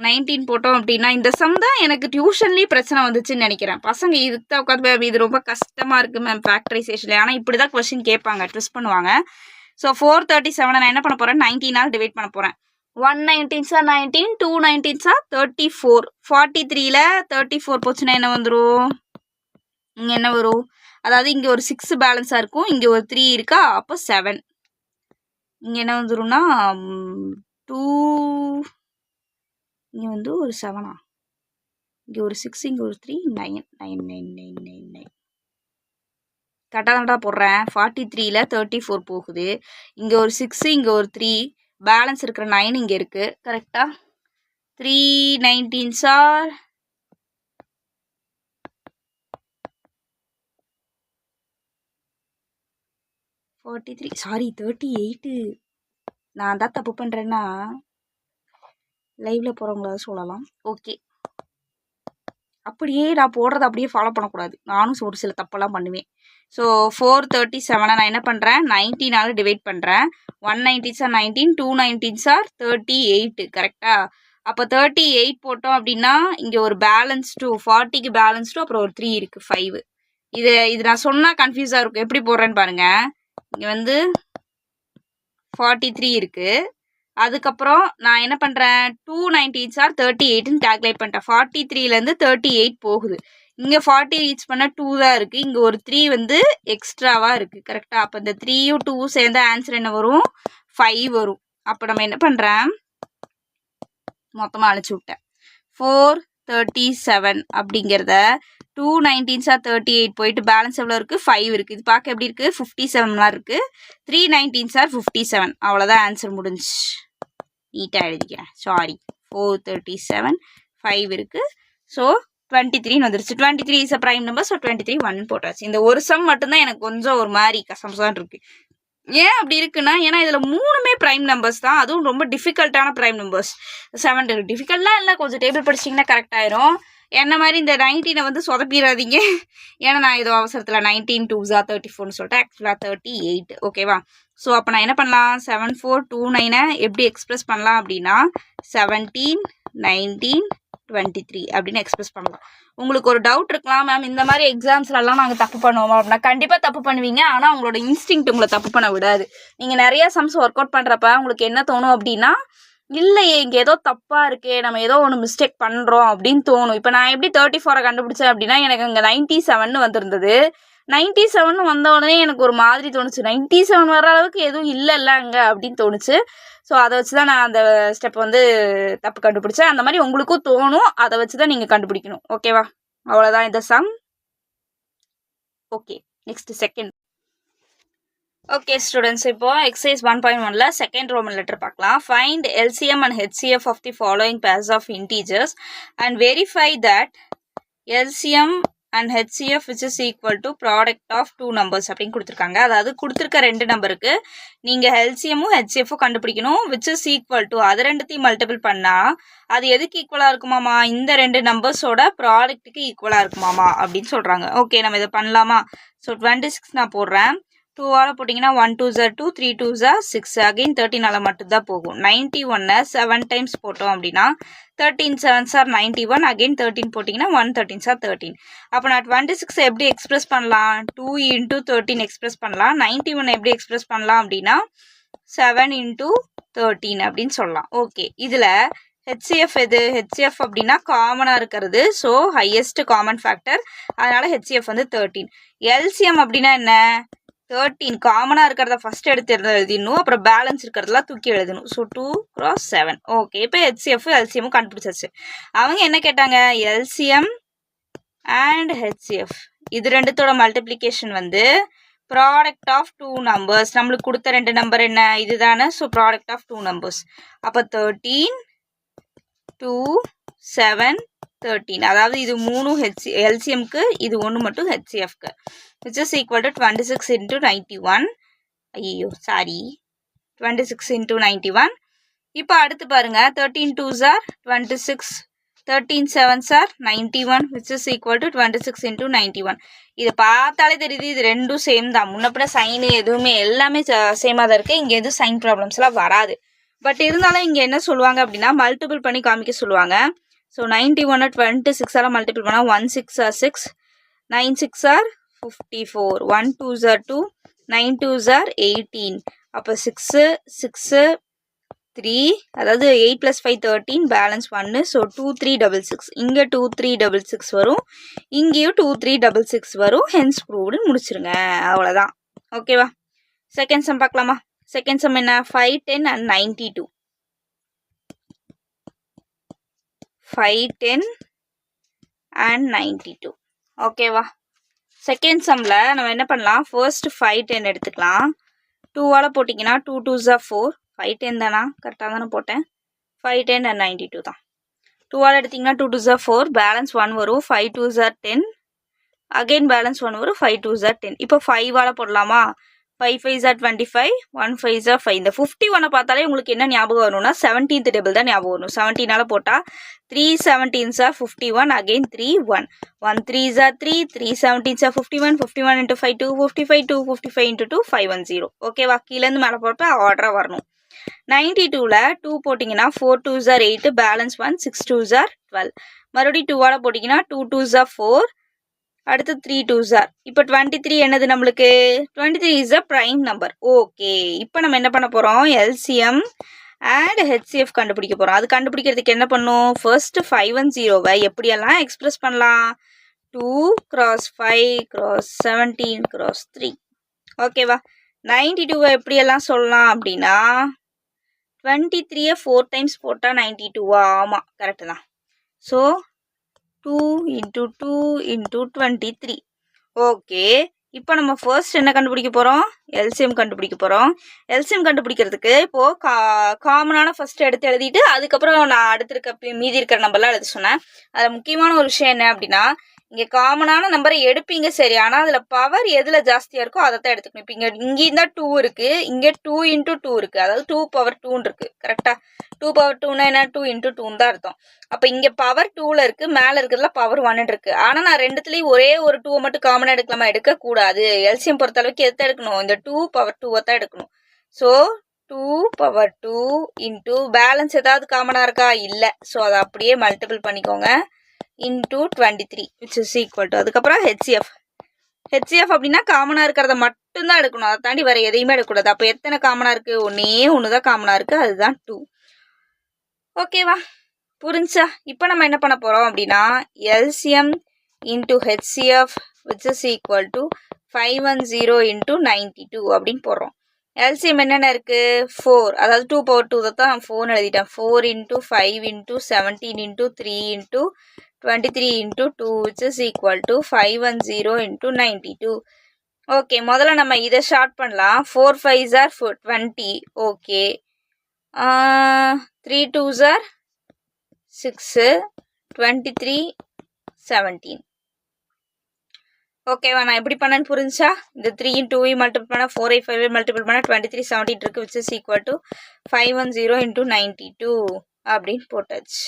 19 போட்டோம் அப்படின்னா இந்த சம் தான் எனக்கு டியூஷன்லேயும் பிரச்சனை வந்துச்சுன்னு நினைக்கிறேன். பசங்க இதுக்கு தான் உட்காந்து இது ரொம்ப கஷ்டமாக இருக்குது மேம் ஃபேக்டரைசேஷனில். ஆனால் இப்படி தான் கொஸ்டின் கேட்பாங்க, ட்விஸ்ட் பண்ணுவாங்க. ஸோ 437 நான் என்ன பண்ண போகிறேன்? 19ஆல் டிவைட் பண்ண போகிறேன். 1 19s are 19, 2 19s are 34. 43ல் 34 போச்சுன்னா என்ன வந்துடும்? இங்கே என்ன வரும்? அதாவது இங்கே ஒரு 6 பேலன்ஸாக இருக்கும், இங்கே ஒரு 3 இருக்கா, அப்போ 7. இங்கே என்ன வந்துடும்னா 2, இங்கே வந்து ஒரு 7, இங்கே ஒரு 6, இங்கே ஒரு 3, 9 9 9 9 9 9. கரெக்டாக தான்டா போடுறேன். 43ல் 34 போகுது, இங்கே ஒரு 6, இங்கே ஒரு 3, பேலன்ஸ் இருக்கிற 9 இங்கே இருக்குது கரெக்டாக. 3 19s ஆர் 43 சாரி 38. நான் தான் தப்பு பண்ணுறேன்னா லைவில் போகிறவங்களாவது சொல்லலாம். ஓகே, அப்படியே நான் போடுறத அப்படியே ஃபாலோ பண்ணக்கூடாது. நானும் ஒரு சில தப்பெல்லாம் பண்ணுவேன். ஸோ 437 நான் என்ன பண்ணுறேன், 19 டிவைட் பண்ணுறேன். 190s ஆர் 19, 290s ஆர் 38 கரெக்டாக. அப்போ 38 போட்டோம் அப்படின்னா இங்கே ஒரு பேலன்ஸ் 2, 40க்கு பேலன்ஸ் 2, அப்புறம் ஒரு 3 இருக்குது 5. இது நான் சொன்னால் கன்ஃபியூஸாக இருக்கும். எப்படி போடுறேன்னு பாருங்கள். இங்கே வந்து 43 இருக்குது. அதுக்கப்புறம் நான் என்ன பண்ணுறேன், 290s ஆர் 38ன்னு கேல்குலேட் பண்ணிட்டேன். 43லேருந்து 38 போகுது. இங்கே 40 ரீச் பண்ண 2 தான் இருக்குது. இங்கே ஒரு 3 வந்து எக்ஸ்ட்ராவாக இருக்குது கரெக்டாக. அப்போ இந்த 3யும் 2வும் சேர்ந்த ஆன்சர் என்ன வரும், 5 வரும். அப்போ நம்ம என்ன பண்ணுறேன், மொத்தமாக அழிச்சு விட்டேன். 437 அப்படிங்கிறத 290s ஆர் 38 போயிட்டு பேலன்ஸ் எவ்வளோ இருக்குது, 5 இருக்குது. இது பார்க்க எப்படி இருக்குது, 57 இருக்குது. 319s R 57. அவ்வளோதான் ஆன்சர் முடிஞ்சு. நீட்டாக எழுதிக்கிறேன். சாரி, 437 5 இருக்குது. ஸோ 23 வந்துருச்சு. 23 is a prime number. So 23 1 போட்டாச்சு. இந்த ஒரு சம் மட்டும்தான் எனக்கு கொஞ்சம் ஒரு மாதிரி கஷ்டம்தான் இருக்குது. ஏன் அப்படி இருக்குன்னா, ஏன்னா இதில் 3மே ப்ரைம் நம்பர்ஸ் தான். அதுவும் ரொம்ப டிஃபிகல்ட்டான ப்ரைம் நம்பர்ஸ். 7 டிஃபிகல்ட்லாம் இல்லை, கொஞ்சம் டேபிள் படிச்சிங்கன்னா கரெக்டாயிரும். என்ன மாதிரி இந்த 19 வந்து சொதப்பிடாதீங்க. ஏன்னா நான் ஏதோ அவசரத்தில் 19 2s ஆர் 34ன்னு சொல்லிட்டு ஆக்சுவலாக 38. ஓகேவா. ஸோ அப்போ நான் என்ன பண்ணலாம், 7429 எப்படி எக்ஸ்பிரஸ் பண்ணலாம் அப்படின்னா 17 19 23 அப்படின்னு எக்ஸ்பிரஸ் பண்ணலாம். உங்களுக்கு ஒரு டவுட் இருக்கலாம், மேம் இந்த மாதிரி எக்ஸாம்ஸ்லாம் நாங்கள் தப்பு பண்ணுவோம் அப்படின்னா. கண்டிப்பாக தப்பு பண்ணுவீங்க. ஆனால் உங்களோட இன்ஸ்டிங்க்ட் உங்களை தப்பு பண்ண விடாது. நீங்கள் நிறையா சம்ஸ் ஒர்க் அவுட் பண்ணுறப்ப உங்களுக்கு என்ன தோணும் அப்படின்னா, இல்லையே இங்கே ஏதோ தப்பாக இருக்கே, நம்ம ஏதோ ஒன்று மிஸ்டேக் பண்ணுறோம் அப்படின்னு தோணும். இப்போ நான் எப்படி 34 கண்டுபிடிச்சேன் அப்படின்னா, எனக்கு இங்கே 97 வந்திருந்தது. 97 வந்த உடனே எனக்கு ஒரு மாதிரி தோணுச்சு. 97 வர அளவுக்கு எதுவும் இல்லைல்ல அங்கே அப்படின்னு தோணுச்சு. ஸோ அதை வச்சு தான் நான் அந்த ஸ்டெப் வந்து தப்பு கண்டுபிடிச்சேன். அந்த மாதிரி உங்களுக்கும் தோணும், அதை வச்சு தான் நீங்கள் கண்டுபிடிக்கணும். ஓகேவா. அவ்வளோதான் இந்த sum. Okay, next second. Okay students, இப்போ எக்ஸசைஸ் 1.1ல செகண்ட் ரோமன் லெட்டர் பார்க்கலாம். Find LCM and HCF of the following pairs of integers and verify that LCM and HCF which is equal to product of two numbers அப்படின்னு கொடுத்துருக்காங்க. அதாவது கொடுத்துருக்க 2 நம்பருக்கு நீங்கள் LCMும் HCFும் கண்டுபிடிக்கணும். which is equal to அது ரெண்டுத்தையும் மல்டிபிள் பண்ணால் அது எதுக்கு ஈக்குவலாக இருக்குமாமா, இந்த 2 நம்பர்ஸோட ப்ராடக்ட்டுக்கு ஈக்குவலாக இருக்குமாமா அப்படின்னு சொல்கிறாங்க. ஓகே, நம்ம இதை பண்ணலாமா. ஸோ 26 நான் போடுறேன். 2ஆல் போட்டிங்கன்னா 1 2s are 2, 3 2s are 6. Again 13ஆல் மட்டும்தான் போகும். 91 7 டைம்ஸ் போட்டோம் அப்படின்னா 13 7s are 91. அகெயின் 13 போட்டிங்கன்னா 1 13s are 13. அப்போ நான் 26 எப்படி எக்ஸ்பிரஸ் பண்ணலாம், 2 into 13 எக்ஸ்பிரஸ் பண்ணலாம். 91 எப்படி எக்ஸ்பிரஸ் பண்ணலாம் அப்படின்னா 7 into 13 அப்படின்னு சொல்லலாம். ஓகே, இதில் HCF எது, HCF அப்படின்னா காமனாக இருக்கிறது. ஸோ ஹையஸ்ட் காமன் ஃபேக்டர், அதனால் HCF வந்து 13. LCM அப்படின்னா என்ன, 13 காமனாக இருக்கிறத ஃபஸ்ட் எடுத்து எழுதிடணும், அப்புறம் பேலன்ஸ் இருக்கிறதெல்லாம் தூக்கி எழுதணும். ஸோ 2 × 7. ஓகே, இப்போ HCF LCMும் கண்டுபிடிச்சாச்சு. அவங்க என்ன கேட்டாங்க, LCM அண்ட் HCF இது ரெண்டுத்தோட மல்டிப்ளிகேஷன் வந்து ப்ராடக்ட் ஆஃப் 2 நம்பர்ஸ். நம்மளுக்கு கொடுத்த 2 நம்பர் என்ன, இதுதானே. So product of 2 numbers. அப்போ 13 2 7 13. அதாவது இது 3 LCMக்கு, இது 1 மட்டும் HCFக்கு. which is equal to 26 into 91. ஐயோ சாரி, 26 into 91. இப்போ அடுத்து பாருங்க, 13 2s are 26, 13 7s are 91, which is equal to 26 into 91. இது பார்த்தாலே தெரியுது, இது ரெண்டும் சேம் தான். முன்னப்பிட சைனு எதுவுமே எல்லாமே சேமாக தான் இருக்குது. இங்கே எதுவும் சைன் ப்ராப்ளம்ஸ்லாம் வராது. பட் இருந்தாலும் இங்கே என்ன சொல்லுவாங்க அப்படின்னா, மல்டிபிள் பண்ணி காமிக்க சொல்லுவாங்க. ஸோ 91 26ஆல் மல்டிபிள் பண்ணால் 1 6 are 6, 9 6 are 54, 1 2s are 2, 9 2s are 18. அப்போ 6 6 3, அதாவது 8 + 5 13, பேலன்ஸ் 1. ஸோ 2 3 6 6. இங்கே 2 3 6 6 வரும், இங்கேயும் 2 3 6 6 வரும். ஹென்ஸ் ப்ரூவ்டு முடிச்சிருங்க. அவ்வளோதான். ஓகேவா. செகண்ட் சம் பார்க்கலாமா. செகண்ட் சம் என்ன, 5 10 and 92. 5 10 and 92. ஓகேவா. செகண்ட் சம்மில் நம்ம என்ன பண்ணலாம், ஃபர்ஸ்ட் 5 10 எடுத்துக்கலாம். 2ஆல் போட்டிங்கன்னா 2 2s are 4, 510 தானா? கரெக்டாக தானே போட்டேன். 510 and 92 தான். 2ஆல் எடுத்திங்கன்னா 2 2s are 4, பேலன்ஸ் 1 வரும். 5 2s are 10, அகெயின் பேலன்ஸ் 1 வரும். 5 2s are 10. இப்போ 5ஆல் போடலாமா? 5 5s are 25, 1 5s are 5. இந்த 51 பார்த்தாலே உங்களுக்கு என்ன ஞாபகம் வரணும்னா 17th டேபிள் தான் ஞாபகம் வரும். 17ஆல் போட்டால் 3 17s are 51, again 3 1, 1 3s are 3, 3 17s are 51, 51 into 5 2, 55, 2 55 into 2 510. ஓகேவா? கீழேருந்து மேலே போட்டு ஆர்டராக வரணும். 92ல் 2 போட்டிங்கன்னா 4 2s are 8, balance 1, 6 2s are 12. மறுபடியும் 2ஆல் போட்டிங்கன்னா 2 2s are 4, அடுத்து 3 2s are. இப்போ 23 என்னது நம்மளுக்கு? 23 is a prime number. Okay, இப்போ நம்ம என்ன பண்ண போகிறோம்? எல்சிஎம் அண்ட் ஹெச்சிஎஃப் கண்டுபிடிக்க போகிறோம். அது கண்டுபிடிக்கிறதுக்கு என்ன பண்ணும்? ஃபர்ஸ்ட் 510வை எப்படியெல்லாம் எக்ஸ்பிரஸ் பண்ணலாம்? 2 cross 5 cross 17 cross 3. ஓகேவா? 92வை எப்படியெல்லாம் சொல்லலாம் அப்படின்னா 23யை 4 times போட்டால் 92வா? ஆமாம், கரெக்டு தான். So 2 into 2 into 23. ஓகே, இப்போ நம்ம ஃபர்ஸ்ட் என்ன கண்டுபிடிக்க போகிறோம்? எல்சிஎம் கண்டுபிடிக்க போகிறோம். எல்சிஎம் கண்டுபிடிக்கிறதுக்கு இப்போது காமனான ஃபர்ஸ்ட் எடுத்து எழுதிட்டு அதுக்கப்புறம் நான் அடுத்து மீதி இருக்கிற நம்பர்லாம் எழுத சொன்னேன். அதில் முக்கியமான ஒரு விஷயம் என்ன அப்படின்னா, இங்கே காமனான நம்பரை எடுப்பீங்க சரி, ஆனால் அதில் பவர் எதில் ஜாஸ்தியாக இருக்கோ அதை தான் எடுத்துக்கணும். இப்போ இங்கேயும் தான் 2 இருக்குது, இங்கே 2 into 2 இருக்குது, அதாவது 2 power 2 இருக்குது. கரெக்டாக? 2 power 2னா என்ன? 2 into 2 தான் அர்த்தம். அப்போ இங்கே பவர் 2ல் இருக்குது, மேலே இருக்கிறதுல பவர் 1 இருக்குது. ஆனால் நான் ரெண்டுத்துலேயும் ஒரே ஒரு 2 மட்டும் காமனாக எடுக்கலாமா? எடுக்கக்கூடாது. எல்சிஎம் பொறுத்த அளவுக்கு எதை எடுக்கணும்? இந்த 2 power 2 தான் எடுக்கணும். ஸோ 2 power 2 into பேலன்ஸ் ஏதாவது காமனாக இருக்கா? இல்லை. ஸோ அதை அப்படியே மல்டிபிள் பண்ணிக்கோங்க. into 23 which is equal to, அதுக்கப்புறம் ஹெச்சிஎஃப். ஹெச்சிஎஃப் அப்படின்னா காமனாக இருக்கிறத மட்டும்தான் எடுக்கணும், அதை தாண்டி வேறு எதையுமே எடுக்கக்கூடாது. அப்போ எத்தனை காமனாக இருக்குது? ஒன்று தான் காமனாக இருக்குது, அதுதான் 2. ஓகேவா? புரிஞ்சா? இப்போ நம்ம என்ன பண்ண போகிறோம் அப்படின்னா LCM into HCF which is equal to 510 into 92 அப்படின்னு போடுறோம். எல்சிஎம் என்னென்ன இருக்குது? 4, அதாவது 2 power 2 தான் நான் 4 எழுதிட்டேன். 4 into 5 into 17 into 3 into 23 into 2 which is equal to 510 into 92. Okay, முதல்ல நம்ம இதை ஷார்ட் பண்ணலாம். 4 5s are 20. Okay, 3 2s are 6, 23 17. ஓகேவா? நான் எப்படி பண்ணேன்னு புரிஞ்சா? இந்த 3 2 மல்டிபிள் பண்ணால் 4 5 மல்டிபிள் பண்ணால் 23 17 இருக்குது, which is equal to 510 into 92 அப்படின்னு போட்டாச்சு.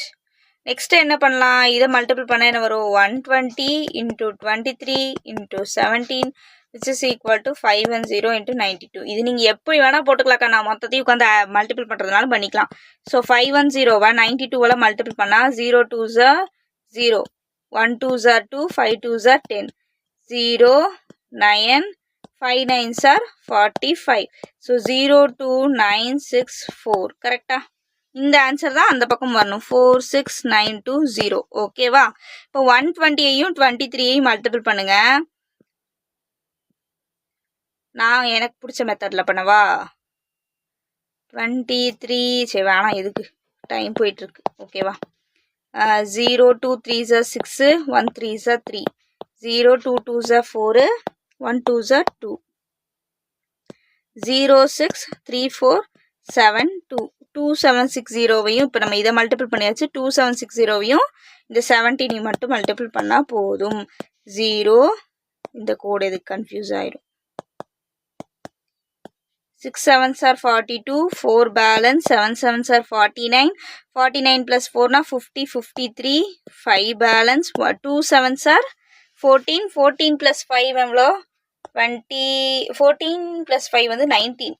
நெக்ஸ்ட் என்ன பண்ணலாம்? இதை மல்டிபிள் பண்ணால் என்ன வரும்? 120 into 23 into 17 which is equal to 510 into 92. இது நீங்கள் எப்படி வேணால் போட்டுக்கலாக்கா, நான் மொத்தத்தையும் உட்காந்து மல்டிபிள் பண்ணுறதுனால பண்ணிக்கலாம். ஸோ 510வை 92வில் மல்டிபிள் பண்ணால் 0 2s are 0, 1 2s are 2, 5 2s are 10, 0 9 5 9s are 45. So 0 2 9 6 4. கரெக்டா? இந்த ஆன்சர் தான் அந்த பக்கம் வரணும். 4 6 9 2 0. ஓகேவா? இப்போ 120ஐயும் 23ஐயும் மல்டிபிள் பண்ணுங்க. நான் எனக்கு பிடிச்ச மெத்தடில் பண்ணவா? 23 சரி வேணாம், எதுக்கு டைம் போயிட்டுருக்கு. ஓகேவா? 0 2 3s are 6, 1 3s are 3, 0 2 2s are 4, 1 2s are 2, 0 6 3 4 7 2. 2760வையும் இப்போ நம்ம இதை மல்டிபிள் பண்ணியாச்சு. 2760வையும் இந்த 17 மட்டும் மல்டிபிள் பண்ணால் போதும். 0 இந்த கோடு எதுக்கு கன்ஃபியூஸ் ஆயிடும். 6 7s are 42, 4 balance, 7 7s are 49, 49 plus 4னா 50 53, 5 balance, 2 7s are 14, 14 plus 5 எவ்வளோ? 20, 14 plus 5 வந்து 19.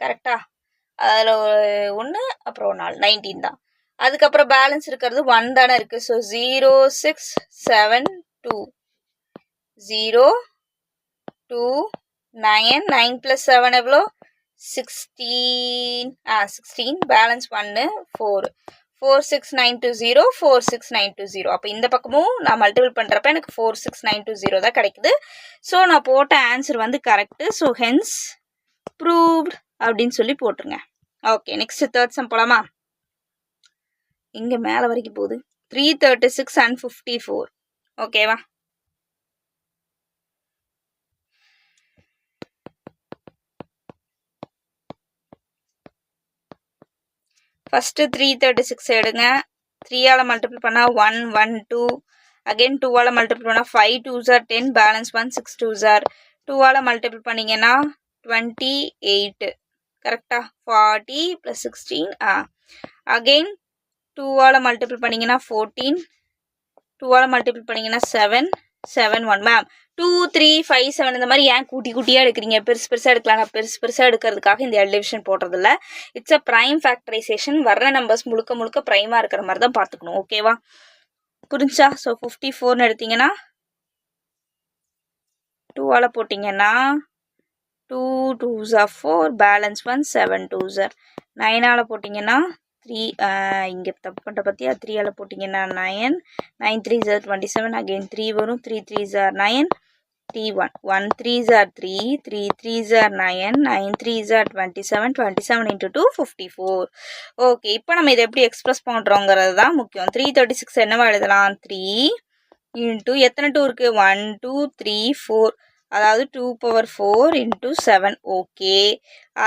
கரெக்டா? அதில் ஒன்று அப்புறம் ஒரு 4 19 தான். அதுக்கப்புறம் பேலன்ஸ் இருக்கிறது 1 தானே இருக்குது. ஸோ 0 6 7 2, 0 2 9, 9 plus 7 எவ்வளோ? 16, 16 பேலன்ஸ் 1 4, 4 6 9 2 0, 4 6 9 2 0. அப்போ இந்த பக்கமும் நான் மல்டிபிள் பண்ணுறப்ப எனக்கு 4 6 9 2 0 தான் கிடைக்குது. ஸோ நான் போட்ட ஆன்சர் வந்து கரெக்டு. ஸோ ஹென்ஸ் ப்ரூவ்ட் அப்படின்னு சொல்லி போட்டுருங்க. ஓகே, நெக்ஸ்ட் தேர்ட் சம் போலாமா? இங்கே மேலே வரைக்கும் போகுது. 336 and 54. ஓகேவா? ஃபஸ்ட்டு 336 எடுங்க. 3ஆல் மல்டிபிள் பண்ணால் 1 1 2. அகெயின் 2ஆல் மல்டிபிள் பண்ணால் 5 2s are 10, balance 1 6 2s are. 2ஆல் மல்டிபிள் பண்ணிங்கன்னா 28. கரெக்டாக 40 + 16. அகெயின் 2ஆல் மல்டிபிள் பண்ணிங்கன்னா 14. 2ஆல் மல்டிபிள் பண்ணிங்கன்னா 7 7 1. மேம் 2 3 5 7 இந்த மாதிரி ஏன் குட்டியாக எடுக்கிறீங்க? பெருசாக எடுக்கலாம். நான் பெருசாக எடுக்கிறதுக்காக இந்த டிவிஷன் போடுறதில்ல. It's a prime factorisation. வர்ற நம்பர்ஸ் முழுக்க ப்ரைமாக இருக்கிற மாதிரி தான் பார்த்துக்கணும். ஓகேவா? புரிஞ்சா? ஸோ 54ன்னு எடுத்தீங்கன்னா 2ஆல் போட்டிங்கன்னா 2 2s are 4, balance 1 7 2s are. 9ஆல் போட்டிங்கன்னா 3, இங்கே தப்பு பண்ணுற பற்றியா? 3ஆல் போட்டிங்கன்னா 9 9 3s are 27. அகெயின் 3 வரும். 3 3s are 9 3 1 1 3s are 3 3 3s are 9 9 3s are 27 27 into 2 54. Okay, இப்போ நம்ம இதை எப்படி எக்ஸ்பிரஸ் பண்ணுறோங்கிறது தான் முக்கியம். 336 என்னவா எழுதலாம்? 3 இன்ட்டு எத்தனை 2 இருக்குது? 1 2 3 4, அதாவது 2^4 into 7. ஓகே,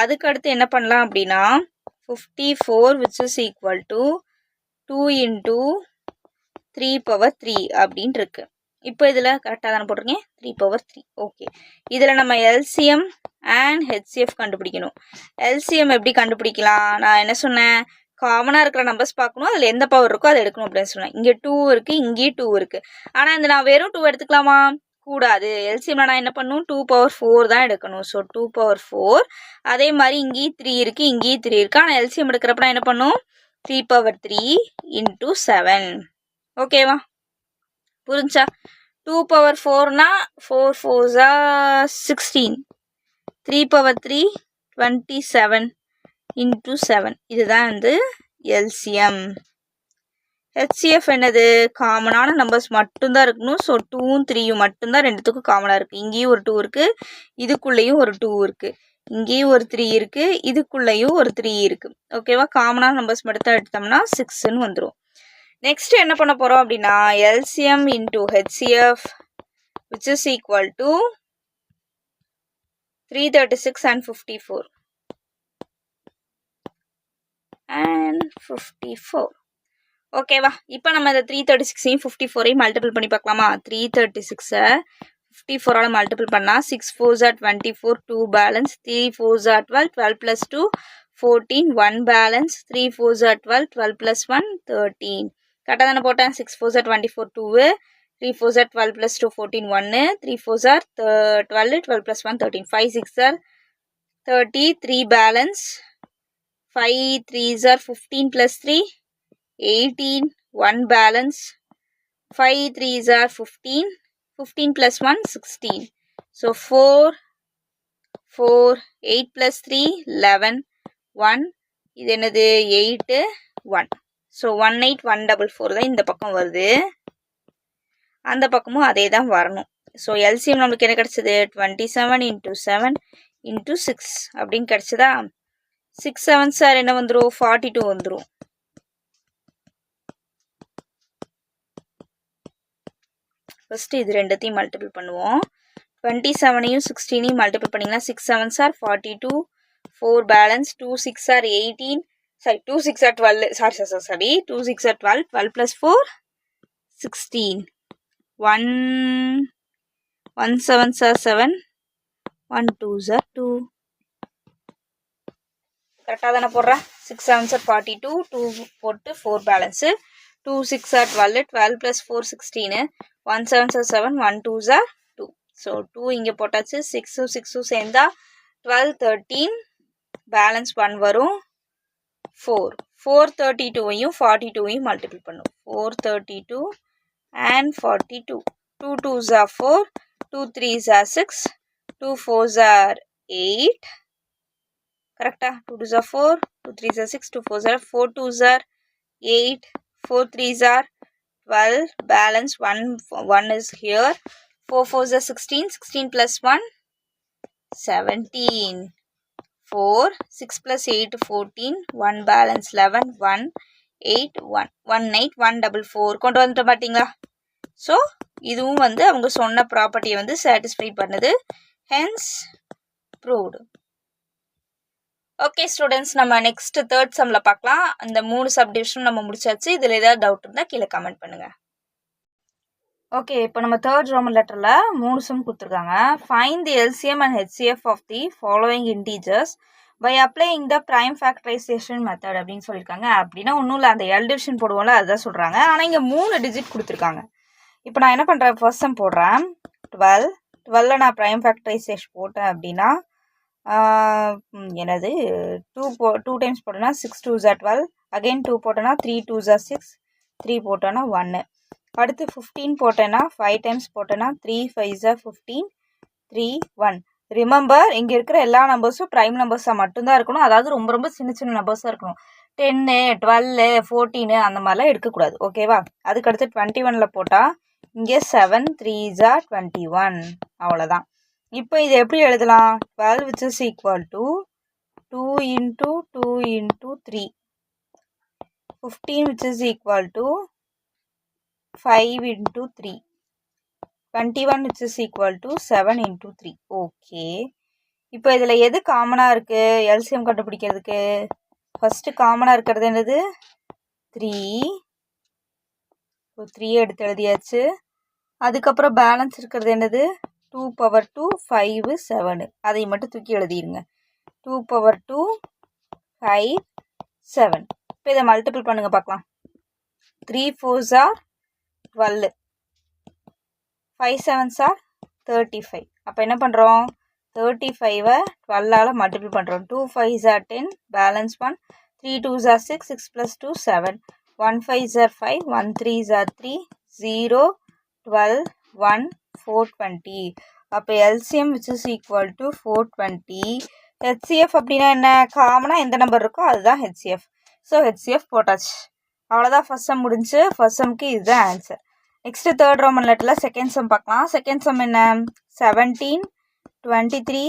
அதுக்கடுத்து என்ன பண்ணலாம் அப்படின்னா 54 which is equal to 2 into 3^3 அப்படின்னு இருக்கு. இப்போ இதில் கரெக்டாக தானே போட்டிருக்கேன்? 3/3. ஓகே, இதில் நம்ம எல்சிஎம் அண்ட் ஹெச்சிஎஃப் கண்டுபிடிக்கணும். எல்சிஎம் எப்படி கண்டுபிடிக்கலாம்? நான் என்ன சொன்னேன்? காமனாக இருக்கிற நம்பர்ஸ் பார்க்கணும், அதில் எந்த பவர் இருக்கோ அதை எடுக்கணும் அப்படின்னு சொன்னேன். இங்கே 2 இருக்குது, இங்கேயும் 2 இருக்குது. ஆனால் இந்த நான் வெறும் 2 எடுத்துக்கலாமா? கூடாது. எல்சிஎம்ல நான் என்ன பண்ணணும்? 2/4 தான் எடுக்கணும். ஸோ 2/4. அதே மாதிரி இங்கேயும் 3 இருக்குது, இங்கேயும் 3 இருக்குது. ஆனால் எல்சிஎம் எடுக்கிறப்ப நான் என்ன பண்ணணும்? 3/3 into 7. ஓகேவா? புரிஞ்சா? 2/4னா 4 4s are 16. 3/3 27 into 7. இதுதான் வந்து எல்சிஎம். ஹெச்சிஎஃப் என்னது? காமனான நம்பர்ஸ் மட்டும்தான் இருக்கணும். ஸோ 2ம் 3யும் மட்டும்தான் ரெண்டுத்துக்கும் காமனாக இருக்குது. இங்கேயும் ஒரு 2 இருக்குது, இதுக்குள்ளேயும் ஒரு 2 இருக்குது, இங்கேயும் ஒரு 3 இருக்குது, இதுக்குள்ளேயும் ஒரு 3 இருக்குது. ஓகேவா? காமனான நம்பர்ஸ் மட்டும் தான் எடுத்தோம்னா 6ன்னு வந்துடும். நெக்ஸ்ட் என்ன பண்ண போகிறோம் அப்படின்னா LCM into HCF which is equal to 336 and 54 and 54. ஓகேவா? இப்போ நம்ம இந்த 336ஐயும் 54ஐயும் மல்டிபிள் பண்ணி பார்க்கலாமா? 336ஐ 54ஆல் மல்டிபிள் பண்ணால் 6 4s are 24, 2 balance, 3 4s are 12, 12 plus 2 14, 1 balance, 3 4s are 12, 12 plus 1 13. கரெக்டாக தானே போட்டேன்? 6 4s are 24, 2, 3 4s are 12 plus 2 14, 1, 3 4s are 12, 12 plus 1 13, 5 6 are 30, 3 balance, 5 3s are 15 plus 3 18, 1 balance, 5 3s are 15, 15 plus 1 16. So 4 4 8 plus 3 11 1. இது என்னது? 8 1. So 18144 தான் இந்த பக்கம் வருது, அந்த பக்கமும் அதே தான் வரணும். ஸோ எல்சிஎம் நம்மளுக்கு என்ன கிடச்சிது? 27 into 7 into 6 அப்படின்னு கிடச்சிதா? 6 7s are என்ன வந்துடும்? 42 வந்துடும். ஃபஸ்ட்டு இது ரெண்டுத்தையும் மல்டிபிள் பண்ணுவோம். 27ஐயும் 16ஐயும் மல்டிபிள் பண்ணிங்கன்னா 6 7s are 42, 4 balance, 2 6 are 18, sorry 2 6 are 12, sorry 2 6 are 12, 12 plus 4 16, 1 1 7s are 7, 1 2s are 2. கரெக்டாக தானே போடுறேன்? 6 7s are 42, 2 போட்டு 4 balance, 2 6 are 12, 12 plus 4 16, 1 7s are 7, 1 2s are 2. So 2 இங்கே போட்டாச்சு. 6 6 சேர்ந்தா 12 13, பேலன்ஸ் 1 வரும் 4. 432ஐயும் 42ஐயும் மல்டிபிள் பண்ணும். 432 and 42. 2 2s are 4, 2 3s are 6, 2 4s are 8. கரெக்டா? 2 2s are 4, 2 3s are 6, 2 4s are 4 2s are 8, 4 3s are 12, balance 1 is here, 4 4s are 16, 16 plus 1 17, 4 6 plus 8 14, 1 balance 11, 1 8 1 1 8 144 கொண்டு வந்துட்டு பார்த்தீங்களா? So இதுவும் வந்து அவங்க சொன்ன ப்ராப்பர்ட்டியை வந்து சாட்டிஸ்ஃபை பண்ணுது. Hence proved. ஓகே ஸ்டூடெண்ட்ஸ், நம்ம நெக்ஸ்ட் தேர்ட் சம்ல பார்க்கலாம். அந்த 3 சப்டிவிஷன் நம்ம முடிச்சாச்சு. இதில் ஏதாவது டவுட் இருந்தால் கீழே கமெண்ட் பண்ணுங்க. ஓகே, இப்போ நம்ம தேர்ட் ரோமன் லெட்டரில் 3 சம் கொடுத்துருக்காங்க. Find the LCM and HCF of the following integers by applying the prime factorisation method அப்படின்னு சொல்லியிருக்காங்க. அப்படின்னா ஒன்றும் இல்லை, அந்த எல் டிவிஷன் போடுவோம்ல அதுதான் சொல்கிறாங்க. ஆனால் இங்கே 3 டிஜிட் கொடுத்துருக்காங்க. இப்போ நான் என்ன பண்ணுறேன், ஃபர்ஸ்ட் சம் போடுறேன். 12 நான் ப்ரைம் ஃபேக்டரைசேஷன் போட்டேன் அப்படின்னா என்னது 2 டைம்ஸ் போட்டோன்னா 6 2s are 12, அகெயின் 2 போட்டோன்னா 3 2s are 6, 3 போட்டோன்னா 1. அடுத்து 15 போட்டேன்னா 5 டைம்ஸ் போட்டேன்னா 3 5s are 15, 3 1. ரிமெம்பர், இங்கே இருக்கிற எல்லா நம்பர்ஸும் ப்ரைம் நம்பர்ஸாக மட்டும்தான் இருக்கணும். அதாவது ரொம்ப ரொம்ப சின்ன சின்ன நம்பர்ஸாக இருக்கணும். 10 12 14 அந்த மாதிரிலாம் எடுக்கக்கூடாது. ஓகேவா? அதுக்கடுத்து 21 போட்டால் இங்கே 7 3s are 21. அவ்வளோதான். இப்போ இது எப்படி எழுதலாம்? 12 which is equal to 2 into 2 into 3, 15 which is equal to 5 into 3, 21 which is equal to 7 into 3. Okay, இப்போ இதில் எது காமனாக இருக்குது எல்சிஎம் கண்டுபிடிக்கிறதுக்கு? ஃபஸ்ட்டு காமனாக இருக்கிறது என்னது? 3. 3 எடுத்து எழுதியாச்சு. அதுக்கப்புறம் பேலன்ஸ் இருக்கிறது என்னது? 2 power 2 5 7. அதை மட்டும் தூக்கி எழுதிருங்க. 2 power 2 5 7. இப்போ இதை மல்டிபிள் பண்ணுங்க பார்க்கலாம். 3 4s are 12, 5 7s are 35. அப்போ என்ன பண்ணுறோம்? 35 12ஆல் மல்டிபிள் பண்ணுறோம். 2 5s are 10, balance 1, 3 2s are 6, 6 plus 2 7, 1 5s are 5, 1 3s are 3, 0 12 1 420. அப்போ LCM which is equal to 420. HCF அப்படின்னா என்ன? காமனாக எந்த நம்பர் இருக்கோ அதுதான் ஹெச்சிஎஃப். ஸோ ஹெச்சிஎஃப் போட்டாச்சு. அவ்வளோதான், ஃபர்ஸ்ட் சம் முடிஞ்சு. ஃபர்ஸ்ட் சம்க்கு இதுதான் ஆன்சர். நெக்ஸ்ட்டு தேர்ட் ரோமன் லெட்டரில் செகண்ட் சம் பார்க்கலாம். செகண்ட் சம் என்ன? 17 23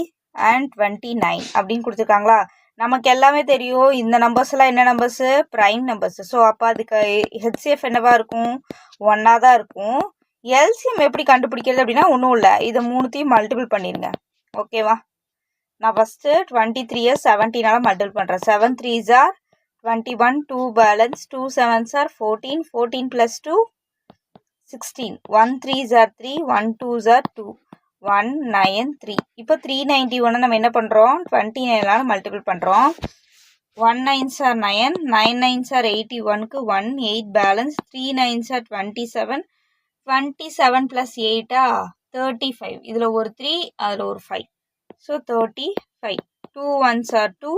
and 29 அப்படின்னு கொடுத்துருக்காங்களா? நமக்கு எல்லாமே தெரியும் இந்த நம்பர்ஸ் எல்லாம் என்ன நம்பர்ஸு? Prime numbers. ஸோ அப்போ அதுக்கு ஹெச்சிஎஃப் என்னவா இருக்கும்? 1ஆக தான் இருக்கும். எல்சிஎம் எப்படி கண்டுபிடிக்கிறது அப்படின்னா ஒன்றும் இல்லை, இதை 3த்தையும் மல்டிபிள் பண்ணிடுங்க. ஓகேவா? நான் ஃபஸ்ட்டு 23 17ஆல் மல்டிபிள் பண்ணுறேன். 7 3s are 21, 2 balance, 2 7s are 14, 14 plus 2 16, 1 3s are 3, 1 2s are 2, 1 9 3. இப்போ 391 நம்ம என்ன பண்ணுறோம்? 29ஆல் மல்டிபிள் பண்ணுறோம். 1 9s are 9, 9 9s are 81க்கு 1 8 balance, 3 9s are 27, 27 plus 8 35. இதில் ஒரு 3 அதில் ஒரு 5. So 35. 2 1s are 2,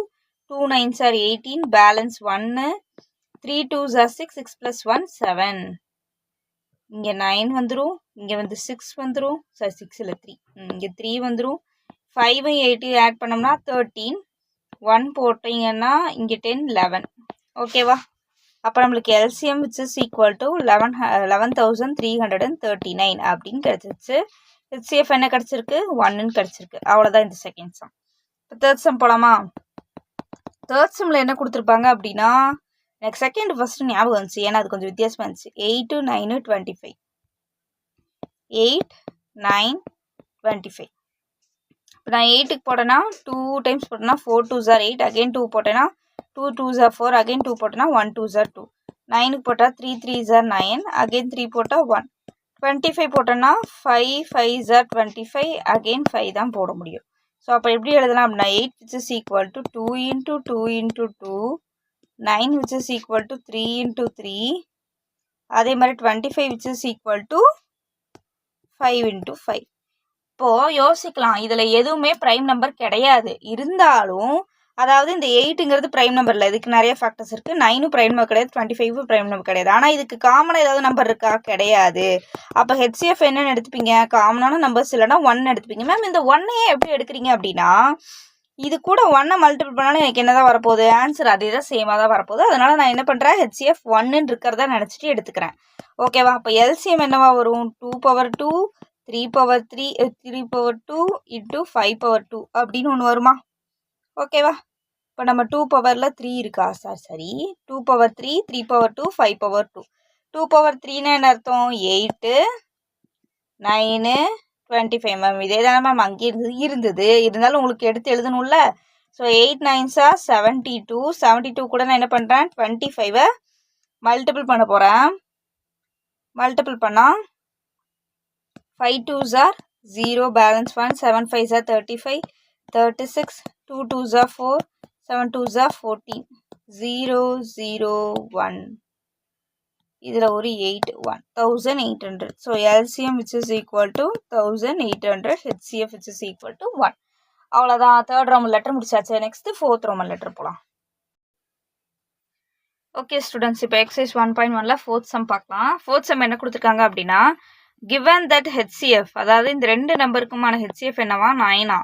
2 9s are 18, balance 1, 3 2s are 6, 6 plus 1 7. இங்கே 9 வந்துடும், இங்கே வந்து 6 வந்துடும். சாரி 6 இல்லை 3, இங்கே 3 வந்துடும். 5 8 ஆட் பண்ணோம்னா 13. 1 போட்டிங்கன்னா இங்கே 10 11. ஓகேவா? அப்போ நம்மளுக்கு LCM which is equal to 11,339 அப்படின்னு கிடச்சிருச்சு. ஹெச்சிஎஃப் என்ன கிடச்சிருக்கு? 1ன்னு கிடச்சிருக்கு. அவ்வளோதான் இந்த செகண்ட் சம். இப்போ தேர்ட் சம் போகலாமா? தேர்ட் சம்மில் என்ன கொடுத்துருப்பாங்க அப்படின்னா, எனக்கு செகண்ட் ஃபஸ்ட்டு ஞாபகம் வந்துச்சு, ஏன்னா அது கொஞ்சம் வித்தியாசமாக இருந்துச்சு. 8 9 25, 8 9 25. இப்போ நான் 8க்கு போட்டேன்னா 2 டைம்ஸ் போட்டேன்னா 4 2s are 8, அகெயின் 2 போட்டேன்னா 2 2s are 4, அகெயின் 2 போட்டோன்னா 1 2s are 2. 9க்கு போட்டால் 3 3s are 9, அகெயின் 3 போட்டால் 1. 25 போட்டோன்னா 5 5s are 25, அகெயின் 5 தான் போட முடியும். ஸோ அப்போ எப்படி எழுதலாம் அப்படின்னா 8 which is equal to 2 into 2 into 2, 9 which is equal to 3 into 3, அதே மாதிரி 25 which is equal to 5 into 5. இப்போது யோசிக்கலாம், இதில் எதுவுமே ப்ரைம் நம்பர் கிடையாது. இருந்தாலும் அதாவது இந்த 8ங்கிறது ப்ரைம் நம்பரில், இதுக்கு நிறைய ஃபேக்டர்ஸ் இருக்குது. 9ம் ப்ரைம் நம்பர் கிடையாது, 25 ப்ரைம் நம்பர் கிடையாது. ஆனால் இதுக்கு காமனாக ஏதாவது நம்பர் இருக்கா? கிடையாது. அப்போ ஹெச்சிஎஃப் என்னென்னு எடுத்துப்பீங்க? காமனான நம்பர்ஸ் இல்லைனா 1 எடுத்துப்பீங்க. மேம் இந்த 1ஐயே எப்படி எடுக்கிறீங்க அப்படின்னா, இது கூட 1 மல்டிபிள் பண்ணாலும் எனக்கு என்ன தான் வரப்போகுது? ஆன்சர் அதே தான், சேமாக தான் வரப்போகுது. அதனால் நான் என்ன பண்ணுறேன்? ஹெச்சிஎஃப் 1ன்னு இருக்கிறதா நினச்சிட்டு எடுத்துக்கிறேன். ஓகேவா? அப்போ எல்சிஎம் என்னவா வரும்? 2 power 2 3 power 3 3 power 2 into 5 power 2 அப்படின்னு ஒன்று வருமா? ஓகேவா? இப்போ நம்ம 2 பவரில் 3 இருக்கா? சரி 2 power 3 3 power 2 5 power 2. 2 power 3னா என்ன அர்த்தம்? 8 9 25. மேம் இதே தானே மேம் அங்கே இருந்தது இருந்தாலும் உங்களுக்கு எடுத்து எழுதணும்ல. So 8 9s are 72. 72 கூட நான் என்ன பண்ணுறேன் 25 மல்டிபிள் பண்ண போகிறேன். மல்டிபிள் பண்ணால் 5 2s are 0 balance 1 7 5s are 35 36 2 2s are 4 7 2s are 14 0 0 1 இதில் ஒரு 8 1 1800. So LCM which is equal to 1800, HCF which is equal to 1. அவ்வளோதான். தேர்ட் ரோமன் லெட்டர் முடிச்சாச்சு. நெக்ஸ்ட் ஃபோர்த் ரோமன் லெட்டர் போகலாம். ஓகே ஸ்டூடெண்ட்ஸ், இப்போ exercise 1.1ல fourth some பார்க்கலாம். Fourth some என்ன கொடுத்துருக்காங்க அப்படின்னா, given that HCF, அதாவது இந்த ரெண்டு நம்பருக்குமான HCF என்னவா 9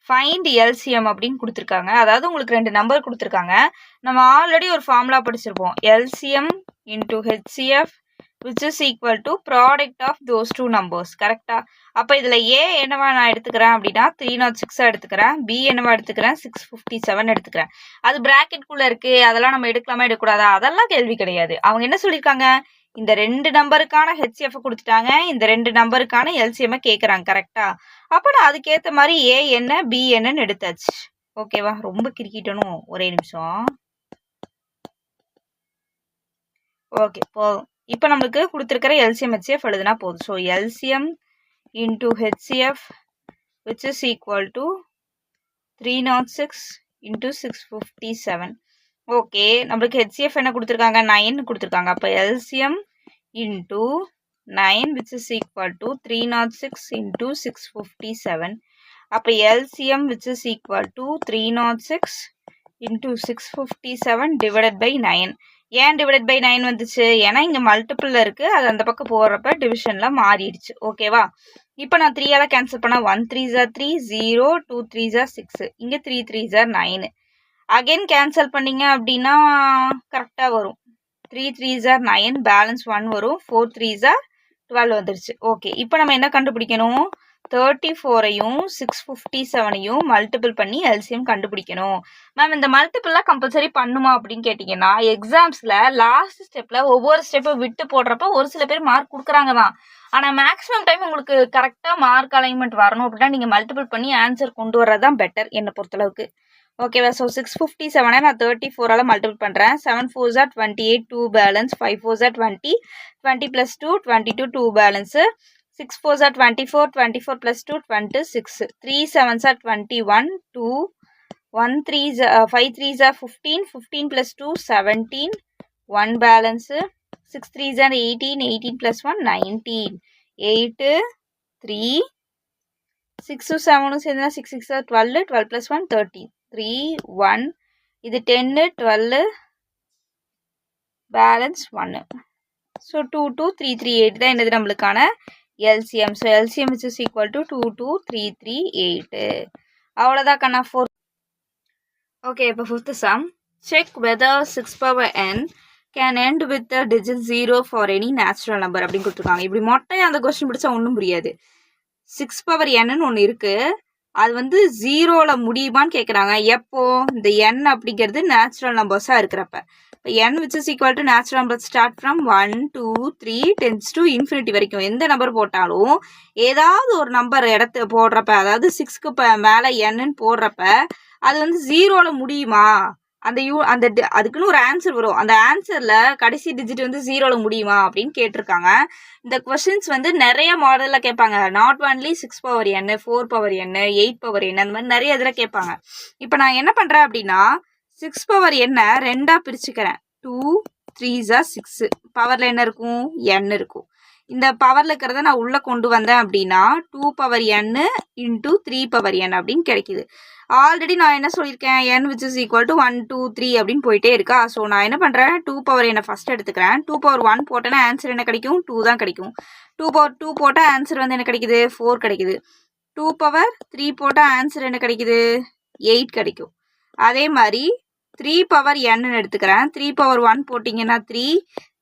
ஃபைண்ட் LCM அப்படின்னு கொடுத்துருக்காங்க. அதாவது உங்களுக்கு ரெண்டு நம்பர் கொடுத்துருக்காங்க. நம்ம ஆல்ரெடி ஒரு ஃபார்முலா படிச்சிருப்போம், LCM into HCF which is equal to product of those two numbers. கரெக்டா? அப்போ இதில் A என்னவா நான் எடுத்துக்கிறேன் அப்படின்னா 306 எடுத்துக்கிறேன், B என்னவா எடுத்துக்கிறேன் 657 எடுத்துக்கிறேன். அது பிராக்கெட்குள்ளே இருக்குது, அதெல்லாம் நம்ம எடுக்கலாமா எடுக்கக்கூடாதா அதெல்லாம் கேள்வி கிடையாது. அவங்க என்ன சொல்லியிருக்காங்க, இந்த ரெண்டு நம்பருக்கான HCF கொடுத்துட்டாங்க, இந்த ரெண்டு நம்பருக்கான LCM கேட்குறாங்க. கரெக்டா? அப்போ நான் அதுக்கேற்ற மாதிரி A என்ன B என்னன்னு எடுத்தாச்சு. ஓகேவா? ரொம்ப கிரிக்கிட்டணும், ஒரே நிமிஷம். ஓகே போதும். இப்போ நம்மளுக்கு கொடுத்துருக்கிற LCM HCF எழுதுனா போதும். So LCM into HCF which is equal to 306 into 657. Okay, நம்மளுக்கு HCF என்ன கொடுத்துருக்காங்க 9 கொடுத்துருக்காங்க. அப்போ LCM into 9 which is equal to 306 into 657. அப்போ LCM which is equal to 306 into 657 divided by 9. ஏன் டிவைட் பை 9 வந்துச்சு, ஏன்னா இங்கே மல்டிபிளில் இருக்குது, அது அந்த பக்கம் போகிறப்ப டிவிஷனில் மாறிடுச்சு. ஓகேவா? இப்போ நான் 3 கேன்சல் பண்ணால் 1 3s are 3 0 2 3s are 6, இங்கே 3 3s are 9. அகெயின் கேன்சல் பண்ணிங்க அப்படின்னா கரெக்டாக வரும். 3 3s are 9 பேலன்ஸ் 1 வரும், 4 3s are 12 வந்துருச்சு. ஓகே, இப்போ நம்ம என்ன கண்டுபிடிக்கணும், 34ஐயும் 657ஐயும் மல்டிபிள் பண்ணி LCM கண்டுபிடிக்கணும். மேம் இந்த மல்டிபிள்லாம் கம்பல்சரி பண்ணுமா அப்படின்னு கேட்டிங்கன்னா, எக்ஸாம்ஸில் லாஸ்ட் ஸ்டெப்பில் ஒவ்வொரு ஸ்டெப்பை விட்டு போடுறப்ப ஒரு சில பேர் மார்க் கொடுக்குறாங்க தான். ஆனால் மேக்ஸிமம் டைம் உங்களுக்கு கரெக்டாக மார்க் அலைன்மெண்ட் வரணும் அப்படின்னா நீங்கள் மல்டிபிள் பண்ணி ஆன்சர் கொண்டு வர்றது தான் பெட்டர் என்னை பொறுத்தளவுக்கு. ஓகேவா? ஸோ 657 நான் 34ஆல் மல்டிபிள் பண்ணுறேன். 7 4s are 28 2 balance, 5 4s are 20 20 + 2 22 2 balance, 6 4s are 24 24 + 2 26, 3 7s are 21 2 1 3s 5 3s are 15 15 + 2 17 1 balance, 6 3s are 18 18 + 1 19 8 3 6 7 சேர்ந்தா 6 6 are 12 12 + 1 13 3 1 இது 10 12 பேலன்ஸ் 1. ஸோ 2 2 3 3 8 தான் என்னது நம்மளுக்கான LCM. So LCM which is equal to 2 2 3 3 8. அவ்வளோதான் கண்ணா 4. ஓகே, இப்போ fifth some. Check weather 6 power n can end with the digit 0 for any natural number அப்படின்னு கொடுத்துருக்காங்க. இப்படி மொட்டையாக அந்த கொஸ்டின் பிடிச்சா ஒன்றும் புரியாது. 6 power n ஒன்று இருக்குது, அது வந்து 0ல் முடியுமான்னு கேட்குறாங்க. எப்போ இந்த n அப்படிங்கிறது நேச்சுரல் நம்பர்ஸாக இருக்கிறப்ப. இப்போ n which is equal to natural numbers start from 1 2 3 tends to infinity வரைக்கும் எந்த நம்பர் போட்டாலும் ஏதாவது ஒரு நம்பர் இடத்து போடுறப்ப, அதாவது 6க்கு மேலே nன்னு போடுறப்ப அது வந்து 0ல் முடியுமா, அந்த அதுக்குன்னு ஒரு ஆன்சர் வரும், அந்த ஆன்சரில் கடைசி டிஜிட் வந்து 0ல் முடியுமா அப்படின்னு கேட்டிருக்காங்க. இந்த கொஸ்டின்ஸ் வந்து நிறைய மாடலில் கேட்பாங்க. Not only 6 power n 4 power n 8 power n அந்த மாதிரி நிறைய இதில் கேட்பாங்க. இப்போ நான் என்ன பண்ணுறேன் அப்படின்னா 6 power n ரெண்டாக பிரிச்சுக்கிறேன். 2 3s are 6, பவரில் என்ன இருக்கும் n இருக்கும். இந்த பவரில் இருக்கிறத நான் உள்ளே கொண்டு வந்தேன் அப்படின்னா 2 power n into 3 power n அப்படின்னு கிடைக்கிது. ஆல்ரெடி நான் என்ன சொல்லியிருக்கேன், n which is equal to 1 2 3 அப்படின்னு போயிட்டே இருக்கா. ஸோ நான் என்ன பண்ணுறேன் 2 power n ஃபஸ்ட் எடுத்துக்கிறேன். 2 power 1 போட்டேன்னா ஆன்சர் என்ன கிடைக்கும் 2 தான் கிடைக்கும். 2 power 2 போட்டால் ஆன்சர் வந்து என்ன கிடைக்குது 4 கிடைக்குது. 2 power 3 போட்டால் ஆன்சர் என்ன கிடைக்குது 8 கிடைக்கும். அதே மாதிரி 3 power n எடுத்துக்கிறேன். 3 power 1 போட்டிங்கன்னா 3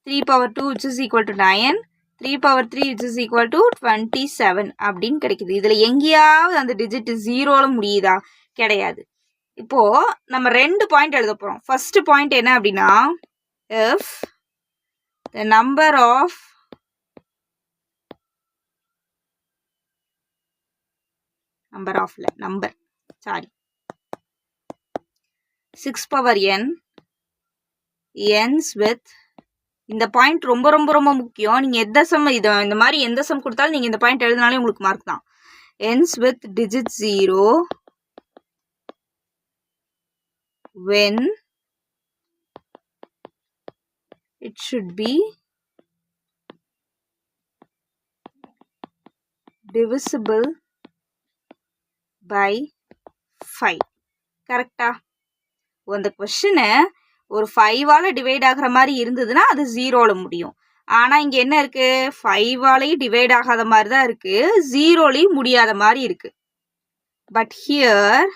3 power 2 which is equal to 9 3 power 3 which is equal to 27 அப்படின்னு கிடைக்குது. இதில் எங்கேயாவது அந்த டிஜிட் 0ல் முடியுதா, கிடையாது. இப்போ நம்ம 2 பாயிண்ட் எழுத போகிறோம். ஃபர்ஸ்ட் பாயிண்ட் என்ன அப்படின்னா, if the number of 6 power n ends with, இந்த பாயிண்ட் ரொம்ப ரொம்ப ரொம்ப முக்கியம். நீங்கள் எந்த சம் இது இந்த மாதிரி எந்த சம் கொடுத்தாலும் நீங்கள் இந்த பாயிண்ட் எழுதினாலே உங்களுக்கு மார்க் தான். ends with digit 0 when it should be divisible by 5. கரெக்டா? அந்த கொஸ்டினை ஒரு 5ஆல் டிவைட் ஆகிற மாதிரி இருந்ததுன்னா அது 0ல முடியும். ஆனால் இங்கே என்ன இருக்குது, 5ஆலையும் டிவைட் ஆகாத மாதிரி தான் இருக்குது, 0லையும் முடியாத மாதிரி இருக்குது. But here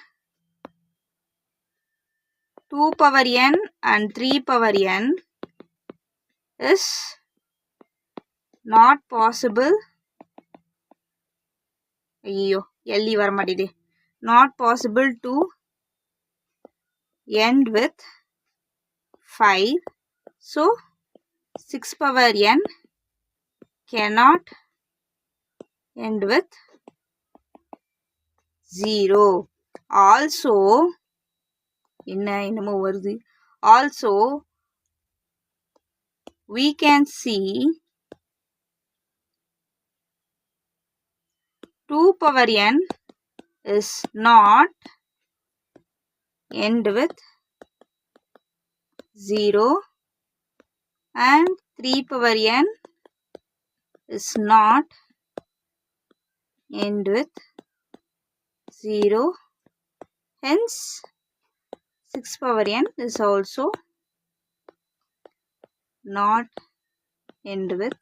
2 power n and 3 power n is not possible. ஐயோ எல்லி வர மாட்டேது. not possible to end with 5. So 6 power n cannot end with 0. Also என்னமோ வருது. Also we can see 2 power n is not end with 0 and 3 power n is not end with 0. Hence 6 power n is also not end with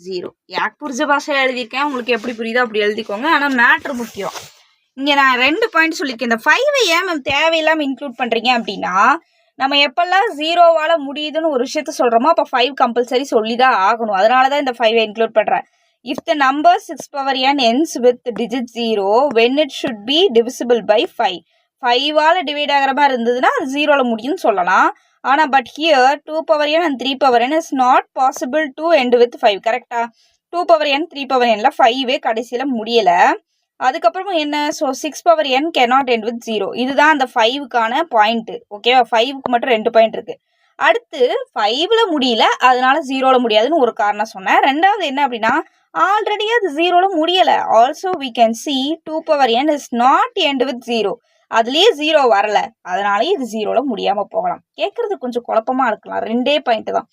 0. எனக்கு புரிஞ்ச பாஷையில் எழுதியிருக்கேன், உங்களுக்கு எப்படி புரியுதோ அப்படி எழுதிக்கோங்க. ஆனால் மேட்ரு முக்கியம். இங்கே நான் 2 பாயிண்ட் சொல்லியிருக்கேன். இந்த 5ஐ ஏன் மேம் தேவையில்லாமல் இன்க்ளூட் பண்ணுறீங்க அப்படின்னா, நம்ம எப்பெல்லாம் 0வால் முடியுதுன்னு ஒரு விஷயத்த சொல்கிறோமோ அப்போ 5 கம்பல்சரி சொல்லி தான் ஆகணும். அதனால தான் இந்த 5ஐ இன்க்ளூட் பண்ணுறேன். If the number 6 power n ends with digit 0 when it should be divisible by 5. 5ஆல் divide ஆகிற மாதிரி இருந்ததுன்னா அது 0ல முடியும்னு சொல்லலாம். ஆனால் but here 2 power n and 3 power n is not possible to end with 5. கரெக்டா? 2 power n 3 power nல 5வே கடைசியில் முடியலை. அதுக்கப்புறமா என்ன, so 6 power n cannot end with 0. இதுதான் அந்த 5க்கான பாயிண்ட்டு. ஓகேவா? 5க்கு மட்டும் 2 பாயிண்ட் இருக்குது. அடுத்து 5ல முடியல, அதனால 0ல முடியாதுன்னு ஒரு காரணம் சொன்னேன். ரெண்டாவது என்ன அப்படின்னா, ஆல்ரெடி அது 0ல முடியலை. Also we can see 2 power n is not end with 0. அதுலேயே 0 வரல, அதனாலேயே இது 0ல முடியாமல் போகலாம். கேட்குறது கொஞ்சம் குழப்பமாக இருக்கலாம். 2 பாயிண்ட் தான்.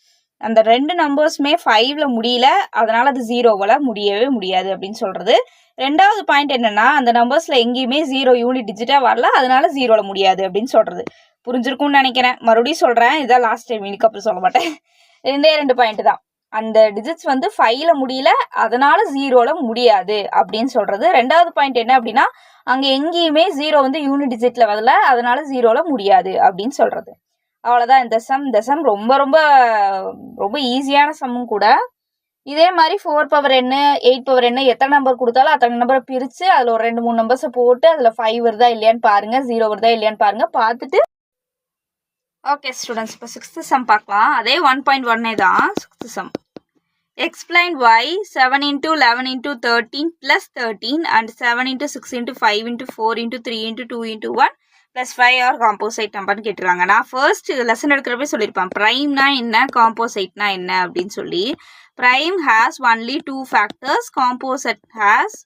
அந்த 2 நம்பர்ஸுமே 5ல முடியல, அதனால அது 0வில் முடியவே முடியாது அப்படின்னு சொல்கிறது. ரெண்டாவது பாயிண்ட் என்னன்னா, அந்த நம்பர்ஸில் எங்கேயுமே 0 யூனிட் டிஜிட்டாக வரல, அதனால 0ல முடியாது அப்படின்னு சொல்கிறது. புரிஞ்சிருக்கும்னு நினைக்கிறேன். மறுபடியும் சொல்கிறேன், இதான் லாஸ்ட் டைம், இதுக்கப்புறம் சொல்ல மாட்டேன். 2 பாயிண்ட் தான். அந்த டிஜிட்ஸ் வந்து 5ல முடியல, அதனால 0ல முடியாது அப்படின்னு சொல்கிறது. ரெண்டாவது பாயிண்ட் என்ன அப்படின்னா, அங்கே எங்கேயுமே 0 வந்து யூனிட் டிஜிட்டில் வரல, அதனால 0ல முடியாது அப்படின்னு சொல்கிறது. அவ்வளோதான் இந்த சம் ரொம்ப ரொம்ப ரொம்ப ஈஸியான சம்மும் கூட. இதே மாதிரி 4 power n 8 power n எத்தனை நம்பர் கொடுத்தாலும் அத்தனை நம்பரை பிரித்து அதில் ஒரு 2-3 நம்பர்ஸை போட்டு அதில் 5 வருதா இல்லையான்னு பாருங்கள், 0 வருதா இல்லையான்னு பாருங்கள். பார்த்துட்டு ஓகே ஸ்டூடெண்ட்ஸ், இப்போ 6th சம் பார்க்கலாம். அதே 1.1 தான் 6th some. Explain why 7 into 11 into 13 plus 13 and 7 into 6 into 5 into 4 into 3 into 2 into 1 plus 5 are composite நம்பர்னு கேட்டுருக்காங்க. நான் ஃபர்ஸ்ட் லெசன் எடுக்கிறப்பே சொல்லியிருப்பேன், ப்ரைம்னா என்ன, காம்போசைட்னா என்ன அப்படின்னு சொல்லி. Prime has only 2 factors, composite has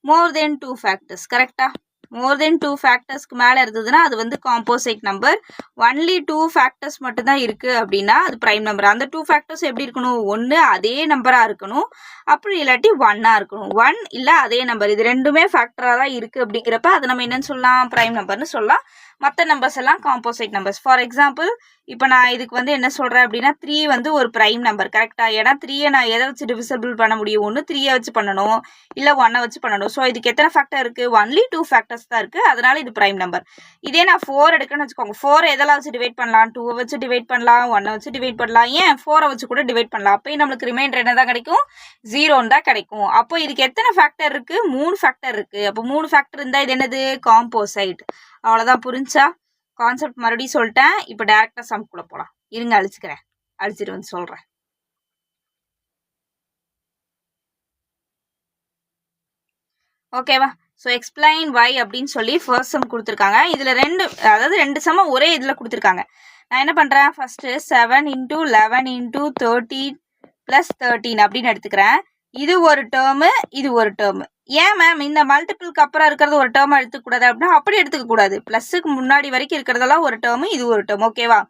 more then 2 factors. கரெக்டா? மோர் தென் 2 ஃபேக்டர்ஸ்க்கு மேலே இருந்ததுன்னா அது வந்து காம்போசைட் நம்பர். ஒன்லி 2 ஃபேக்டர்ஸ் மட்டும்தான் இருக்குது அப்படின்னா அது ப்ரைம் நம்பர். அந்த 2 ஃபேக்டர்ஸ் எப்படி இருக்கணும், ஒன்று அதே நம்பராக இருக்கணும், அப்படி இல்லாட்டி 1ஆக இருக்கணும். 1 இல்லை அதே நம்பர், இது ரெண்டுமே ஃபேக்டராக தான் இருக்குது அப்படிங்கிறப்ப அதை நம்ம என்னன்னு சொல்லலாம், ப்ரைம் நம்பர்னு சொல்லலாம். மற்ற நம்பர்ஸ் எல்லாம் காம்போசைட் நம்பர்ஸ். ஃபார் எக்ஸாம்பிள் இப்போ நான் இதுக்கு வந்து என்ன சொல்கிறேன் அப்படின்னா, 3 வந்து ஒரு ப்ரைம் நம்பர். கரெக்டாக? ஏன்னா 3ஐ நான் எதை வச்சு டிவிசிபிள் பண்ண முடியும், ஒன்று 3ஐ வச்சு பண்ணணும், இல்லை 1ஐ வச்சு பண்ணணும். ஸோ இதுக்கு எத்தனை ஃபேக்டர் இருக்குது, ஒன்லி 2 ஃபேக்டர்ஸ் தான் இருக்குது, அதனால இது ப்ரைம் நம்பர். இதே நான் 4 எடுக்கணும்னு வச்சுக்கோங்க, 4 எதெல்லாம் வச்சு டிவைட் பண்ணலாம், 2ஐ வச்சு டிவைட் பண்ணலாம், 1ஐ வச்சு டிவைட் பண்ணலாம், ஏன் 4ஐ வச்சு கூட டிவைட் பண்ணலாம். அப்போ நம்மளுக்கு ரிமைண்டர் என்ன தான் கிடைக்கும், 0 தான் கிடைக்கும். அப்போ இதுக்கு எத்தனை ஃபேக்டர் இருக்குது, 3 ஃபேக்டர் இருக்குது. அப்போ 3 ஃபேக்டர் இருந்தால் இது என்னது, காம்போசைட். அவ்வளோதான். புரிஞ்சா? கான்செப்ட் மறுபடியும் சொல்லிட்டேன். இப்போ டைரக்டா சம்குள்ள போலாம். இருங்க, அழிச்சுக்கிறேன், அழிச்சிட்டு வந்து சொல்றேன். ஓகேவா? ஸோ எக்ஸ்பிளைன் வை அப்படின்னு சொல்லி ஃபர்ஸ்ட் சம் கொடுத்துருக்காங்க. இதில் ரெண்டு சமம் ஒரே இதில் கொடுத்துருக்காங்க. நான் என்ன பண்ணுறேன், ஃபஸ்ட்டு 7 × 11 × 13 + 13 அப்படின்னு எடுத்துக்கிறேன். இது ஒரு டேர்மு, இது ஒரு டேர்மு. ஏன் மேம் இந்த மல்டிபிளுக்கு அப்புறம் இருக்கிறது ஒரு டேர்ம் எடுத்துக்கூடாது அப்படின்னா அப்படி எடுத்துக்கக்கூடாது. ப்ளஸ்ஸுக்கு முன்னாடி வரைக்கும் இருக்கிறதெல்லாம் ஒரு டேர்மு, இது ஒரு டேர்ம். ஓகேவா?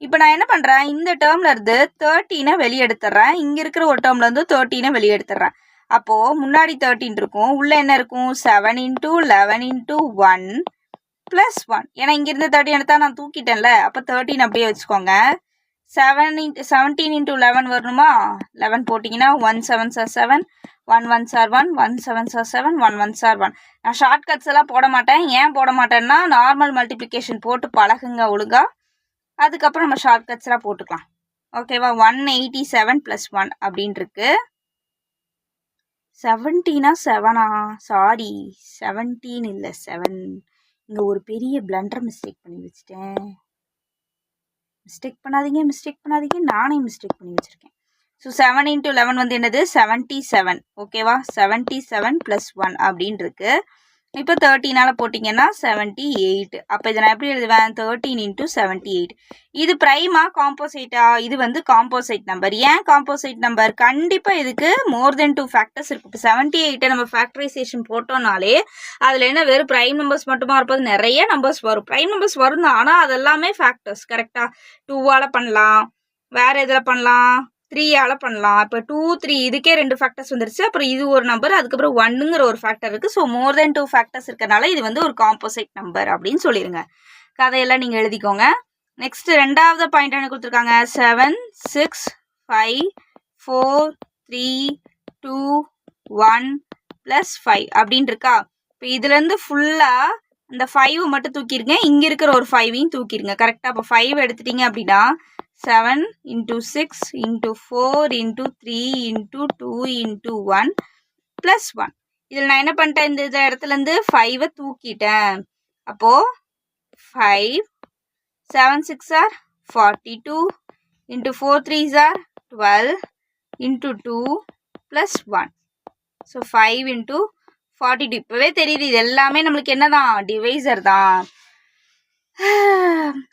இப்போ நான் என்ன பண்ணுறேன், இந்த டேர்மில் இருந்து 13 வெளியே எடுத்துடுறேன். இங்கே இருக்கிற ஒரு டேர்மில் இருந்து 13 வெளியே எடுத்துடுறேன். அப்போது முன்னாடி 13 இருக்கும், உள்ளே என்ன இருக்கும், 7 × 11 × 1 + 1. ஏன்னா இங்கிருந்து 13 எடுத்தால் நான் தூக்கிட்டேன்ல, அப்போ 13 அப்படியே வச்சுக்கோங்க. 17 × 11 வரணுமா, 11 போட்டிங்கன்னா 1 7s are 7, 1 1s are 1, 1 7s are 7, 1 1s are 1. நான் ஷார்ட்கட்ஸ் எல்லாம் போட மாட்டேன். ஏன் போட மாட்டேன்னா நார்மல் மல்டிப்ளிகேஷன் போட்டு பழகுங்க ஒழுங்கா, அதுக்கப்புறம் நம்ம ஷார்ட்கட்ஸ்லாம் போட்டுக்கலாம். ஓகேவா? 187 + 1 அப்படின்னு இருக்கு. 17 7 சாரி 17 இல்லை 7. இங்கே ஒரு பெரிய பிளண்டர் மிஸ்டேக் பண்ணி வச்சுட்டேன். மிஸ்டேக் பண்ணாதீங்க, நானே மிஸ்டேக் பண்ணி வச்சுருக்கேன். ஸோ 7 × 11 வந்து என்னது, 77. ஓகேவா? 77 + 1 அப்படின்னு இருக்கு. இப்போ 13 போட்டிங்கன்னா 78. அப்போ இதை நான் எப்படி எழுதுவேன், 13 × 78. இது ப்ரைமா காம்போசைட்டா? இது வந்து காம்போசைட் நம்பர். ஏன் காம்போசைட் நம்பர்? கண்டிப்பாக இதுக்கு மோர் தென் 2 ஃபேக்டர்ஸ் இருக்குது. இப்போ 78 நம்ம ஃபேக்டரைசேஷன் போட்டோம்னாலே அதில் என்ன வெறும் ப்ரைம் நம்பர்ஸ் மட்டுமா இருப்பது, நிறைய நம்பர்ஸ் வரும். ப்ரைம் நம்பர்ஸ் வரும் தான், ஆனால் அதெல்லாமே ஃபேக்டர்ஸ். கரெக்டாக 2ஆல் பண்ணலாம், வேறு எதில் பண்ணலாம், 3ஆல் பண்ணலாம். இப்போ 2 3 இதுக்கே 2 ஃபேக்டர்ஸ் வந்துருச்சு. அப்புறம் இது ஒரு நம்பர், அதுக்கப்புறம் 1ங்கிற ஒரு ஃபேக்டர் இருக்குது. ஸோ மோர் தென் 2 ஃபேக்டர்ஸ் இருக்கனால இது வந்து ஒரு காம்போசைட் நம்பர் அப்படின்னு சொல்லிடுங்க. கதையெல்லாம் நீங்கள் எழுதிக்கோங்க. நெக்ஸ்ட் ரெண்டாவது பாயிண்ட் என்ன கொடுத்துருக்காங்க, 7 6 5 4 3 2 1 + 5 அப்படின்னு இருக்கா. இப்போ இதுலேருந்து ஃபுல்லாக இந்த 5 மட்டும் தூக்கிருங்க, இங்கே இருக்கிற ஒரு 5ஐயும் தூக்கிருங்க. கரெக்டாக இப்போ 5 எடுத்துட்டீங்க அப்படின்னா 7 × 6 × 4 × 3 × 2 × 1 + 1. இதில் நான் என்ன பண்ணிட்டேன், இந்த இடத்துலேருந்து 5ஐ தூக்கிட்டேன். அப்போது 5 7 6 are 42 × 4 3s are 12 × 2 + 1. ஸோ 5 × 42. இப்போவே தெரியுது இது எல்லாமே நம்மளுக்கு என்ன தான், டிவைசர் தான்.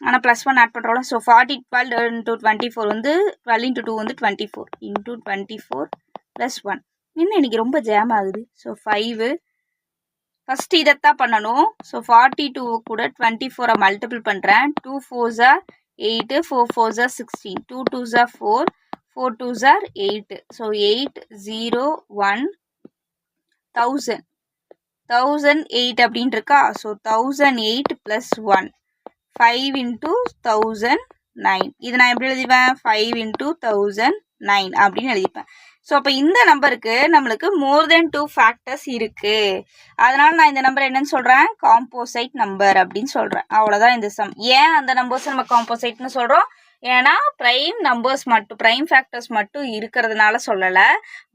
ஆனால் +1 ஆட் பண்ணுறோம். ஸோ 40 12 × 24 வந்து 12 × 2 வந்து 24 × 24 + 1. இன்னும் இன்னைக்கு ரொம்ப ஜாம் ஆகுது. ஸோ 5 ஃபஸ்ட்டு இதைத்தான் பண்ணணும். ஸோ 42 கூட 24 மல்டிபிள் பண்ணுறேன். 2 4s are 8, 4 4s are 16, 2 2s are 4, 4 2s are 8. So 8 0 1 1000 1008 அப்படின்னு இருக்கா. ஸோ 1008 + 1 5 × 1009. இது நான் எப்படி எழுதிப்பேன், 5 × 1009 அப்படின்னு எழுதிப்பேன். ஸோ அப்போ இந்த நம்பருக்கு நம்மளுக்கு மோர் தென் 2 ஃபேக்டர்ஸ் இருக்குது. அதனால் நான் இந்த நம்பர் என்னன்னு சொல்கிறேன், காம்போசைட் நம்பர் அப்படின்னு சொல்கிறேன். அவ்வளோதான் இந்த சம். ஏன் அந்த நம்பர்ஸ் நம்ம காம்போசைட்னு சொல்கிறோம், ஏன்னா ப்ரைம் நம்பர்ஸ் மட்டும், ப்ரைம் ஃபேக்டர்ஸ் மட்டும் இருக்கிறதுனால சொல்லலை,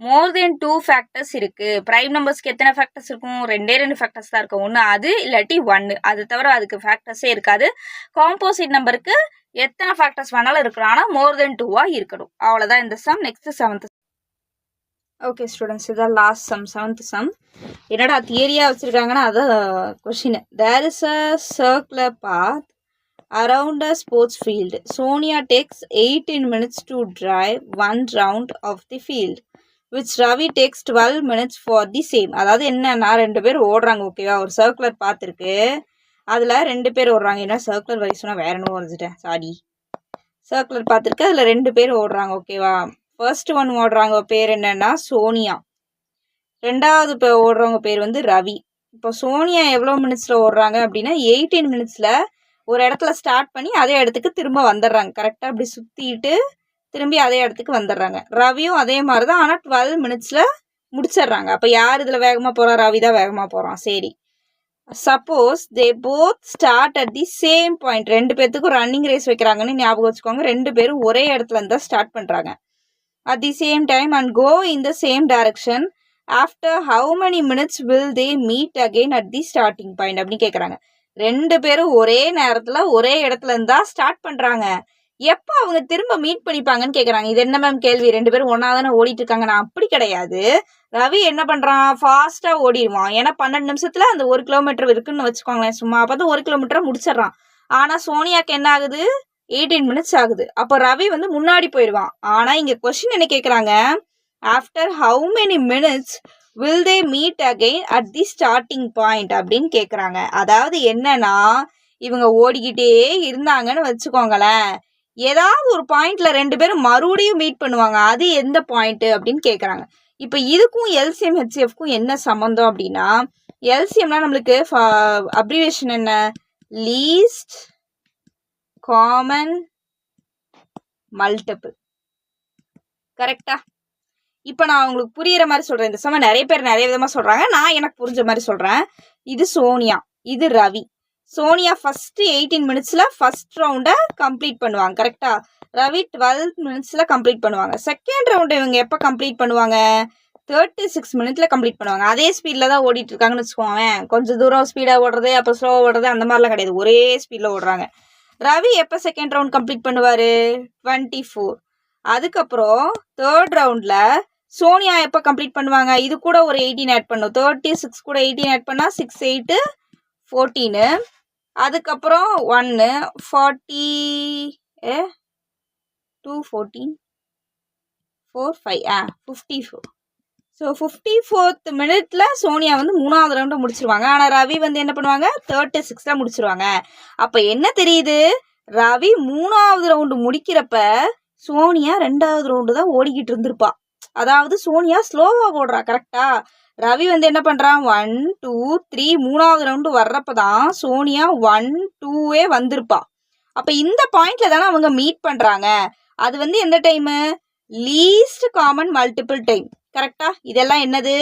மோர் தென் 2 ஃபேக்டர்ஸ் இருக்குது. ப்ரைம் நம்பர்ஸ்க்கு எத்தனை ஃபேக்டர்ஸ் இருக்கும், 2 ஃபேக்டர்ஸ் தான் இருக்கும். ஒன்று அது இல்லாட்டி 1, அது தவிர அதுக்கு ஃபேக்டர்ஸே இருக்காது. காம்போசைட் நம்பருக்கு எத்தனை ஃபேக்டர்ஸ் வேணாலும் இருக்கலாம், ஆனால் மோர் தென் 2ஆக இருக்கணும். அவ்வளோதான் இந்த sum. Next 7th. Okay students, இதான் லாஸ்ட் சம், 7th சம். என்னடா தியரியாக வச்சுருக்காங்கன்னா அதான் question. There is a circular path around a sports field. Sonia takes 18 minutes to drive one round of the field, which Ravi takes 12 minutes for the same. அதாவது என்னன்னா 2 பேர் ஓடுறாங்க. ஓகேவா? ஒரு சர்க்குலர் பார்த்துருக்கு, அதில் 2 பேர் ஓடுறாங்க. என்ன சர்க்குலர் வரை சொன்னால் வேற என்ன வரைஞ்சிட்டேன், சாரி. சர்க்குலர் பார்த்துருக்கு, அதில் 2 பேர் ஓடுறாங்க. ஓகேவா? ஃபர்ஸ்ட் ஒன் ஓடுறாங்க பேர் என்னன்னா சோனியா, ரெண்டாவது ஓடுறவங்க பேர் வந்து ரவி. இப்போ சோனியா எவ்வளோ மினிட்ஸில் ஓடுறாங்க அப்படின்னா 18 மினிட்ஸில் ஒரு இடத்துல ஸ்டார்ட் பண்ணி அதே இடத்துக்கு திரும்ப வந்துடுறாங்க. கரெக்டாக அப்படி சுற்றிட்டு திரும்பி அதே இடத்துக்கு வந்துடுறாங்க. ரவியும் அதே மாதிரி தான், ஆனால் 12 மினிட்ஸில் முடிச்சிடுறாங்க. அப்போ யார் இதில் வேகமாக போகிறா, ரவி தான் வேகமாக போகிறான். சரி, suppose they both start at the same point. 2 பேர்த்துக்கும் ரன்னிங் ரேஸ் வைக்கிறாங்கன்னு ஞாபகம் வச்சுக்கோங்க. 2 பேரும் ஒரே இடத்துல இருந்து தான் ஸ்டார்ட் பண்ணுறாங்க at the same time and go in the same direction. After how many minutes will they meet again at the starting point அப்படின்னு கேட்குறாங்க. 2 பேரும் ஒரே நேரத்தில் ஒரே இடத்துல இருந்தா ஸ்டார்ட் பண்ணுறாங்க. எப்போ அவங்க திரும்ப மீட் பண்ணிப்பாங்கன்னு கேட்குறாங்க. இது என்ன மேம் கேள்வி, 2 பேரும் ஒன்றா தானே ஓடிட்டு இருக்காங்க. நான் அப்படி கிடையாது, ரவி என்ன பண்ணுறான், ஃபாஸ்ட்டாக ஓடிடுவான். ஏன்னா 12 நிமிஷத்தில் அந்த 1 கிலோமீட்டர் இருக்குன்னு வச்சுக்கோங்களேன். சும்மா அப்போ 1 கிலோமீட்டரை முடிச்சிடுறான். ஆனால் சோனியாக்கு என்ன ஆகுது, 18 மினிட்ஸ் ஆகுது. அப்போ ரவி வந்து முன்னாடி போயிடுவான். ஆனால் இங்கே கொஸ்டின் என்ன கேட்குறாங்க, after how many minutes will they meet again at the starting point அப்படின்னு கேட்குறாங்க. அதாவது என்னன்னா, இவங்க ஓடிக்கிட்டே இருந்தாங்கன்னு வச்சுக்கோங்களேன், ஏதாவது ஒரு பாயிண்ட்ல 2 பேரும் மறுபடியும் மீட் பண்ணுவாங்க. அது எந்த பாயிண்ட் அப்படின்னு கேட்குறாங்க. இப்போ இதுக்கும் எல்சிஎம் ஹெச்சிஎஃப்க்கும் என்ன சம்மந்தம் அப்படின்னா, எல்சிஎம்னா நம்மளுக்கு அப்ரிவேஷன் என்ன, லீஸ்ட் காமன் மல்டிபிள். கரெக்டா? இப்போ நான் உங்களுக்கு புரியுற மாதிரி சொல்கிறேன். இந்த சமயம் நிறைய பேர் நிறைய விதமாக சொல்கிறாங்க, நான் எனக்கு புரிஞ்ச மாதிரி சொல்கிறேன். இது சோனியா, இது ரவி. சோனியா ஃபஸ்ட்டு 18 மினிட்ஸில் ஃபஸ்ட் ரவுண்டை கம்ப்ளீட் பண்ணுவாங்க. கரெக்டாக? ரவி 12 மினிட்ஸில் கம்ப்ளீட் பண்ணுவாங்க. செகண்ட் ரவுண்டை இவங்க எப்போ கம்ப்ளீட் பண்ணுவாங்க, 36 மினிட்ஸில் கம்ப்ளீட் பண்ணுவாங்க. அதே ஸ்பீடில் தான் ஓடிட்டு இருக்காங்கன்னு வச்சுக்கோங்க. கொஞ்சம் தூரம் ஸ்பீடாக ஓடுறது, அப்போ ஸ்லோவாக ஓடுறது, அந்த மாதிரிலாம் கிடையாது. ஒரே ஸ்பீடில் ஓடுறாங்க. ரவி எப்போ செகண்ட் ரவுண்ட் கம்ப்ளீட் பண்ணுவார், 24. அதுக்கப்புறம் தேர்ட் ரவுண்டில் சோனியா எப்போ கம்ப்ளீட் பண்ணுவாங்க, இது கூட ஒரு 18 ஆட் பண்ணும். 36 கூட 18 ஆட் பண்ணால் 6 8 14. அதுக்கப்புறம் 1 40 2 14 4 5 54. ஸோ 54th மினிட்ல சோனியா வந்து 3வது ரவுண்டை முடிச்சிருவாங்க. ஆனால் ரவி வந்து என்ன பண்ணுவாங்க, 36ல முடிச்சிருவாங்க. அப்போ என்ன தெரியுது, ரவி 3வது ரவுண்டு முடிக்கிறப்ப சோனியா 2வது ரவுண்டு தான் ஓடிக்கிட்டு இருந்திருப்பா. அதாவது சோனியா ஸ்லோவாக ஓடுறா. கரெக்டா? ரவி வந்து என்ன பண்ணுறான், 1 2 3 3வது ரவுண்டு வர்றப்ப தான் சோனியா 1 2 வந்திருப்பா. அப்போ இந்த பாயிண்ட்ல தானே அவங்க மீட் பண்ணுறாங்க. அது வந்து எந்த time, least common multiple time. கரெக்டா? இதெல்லாம் என்னது,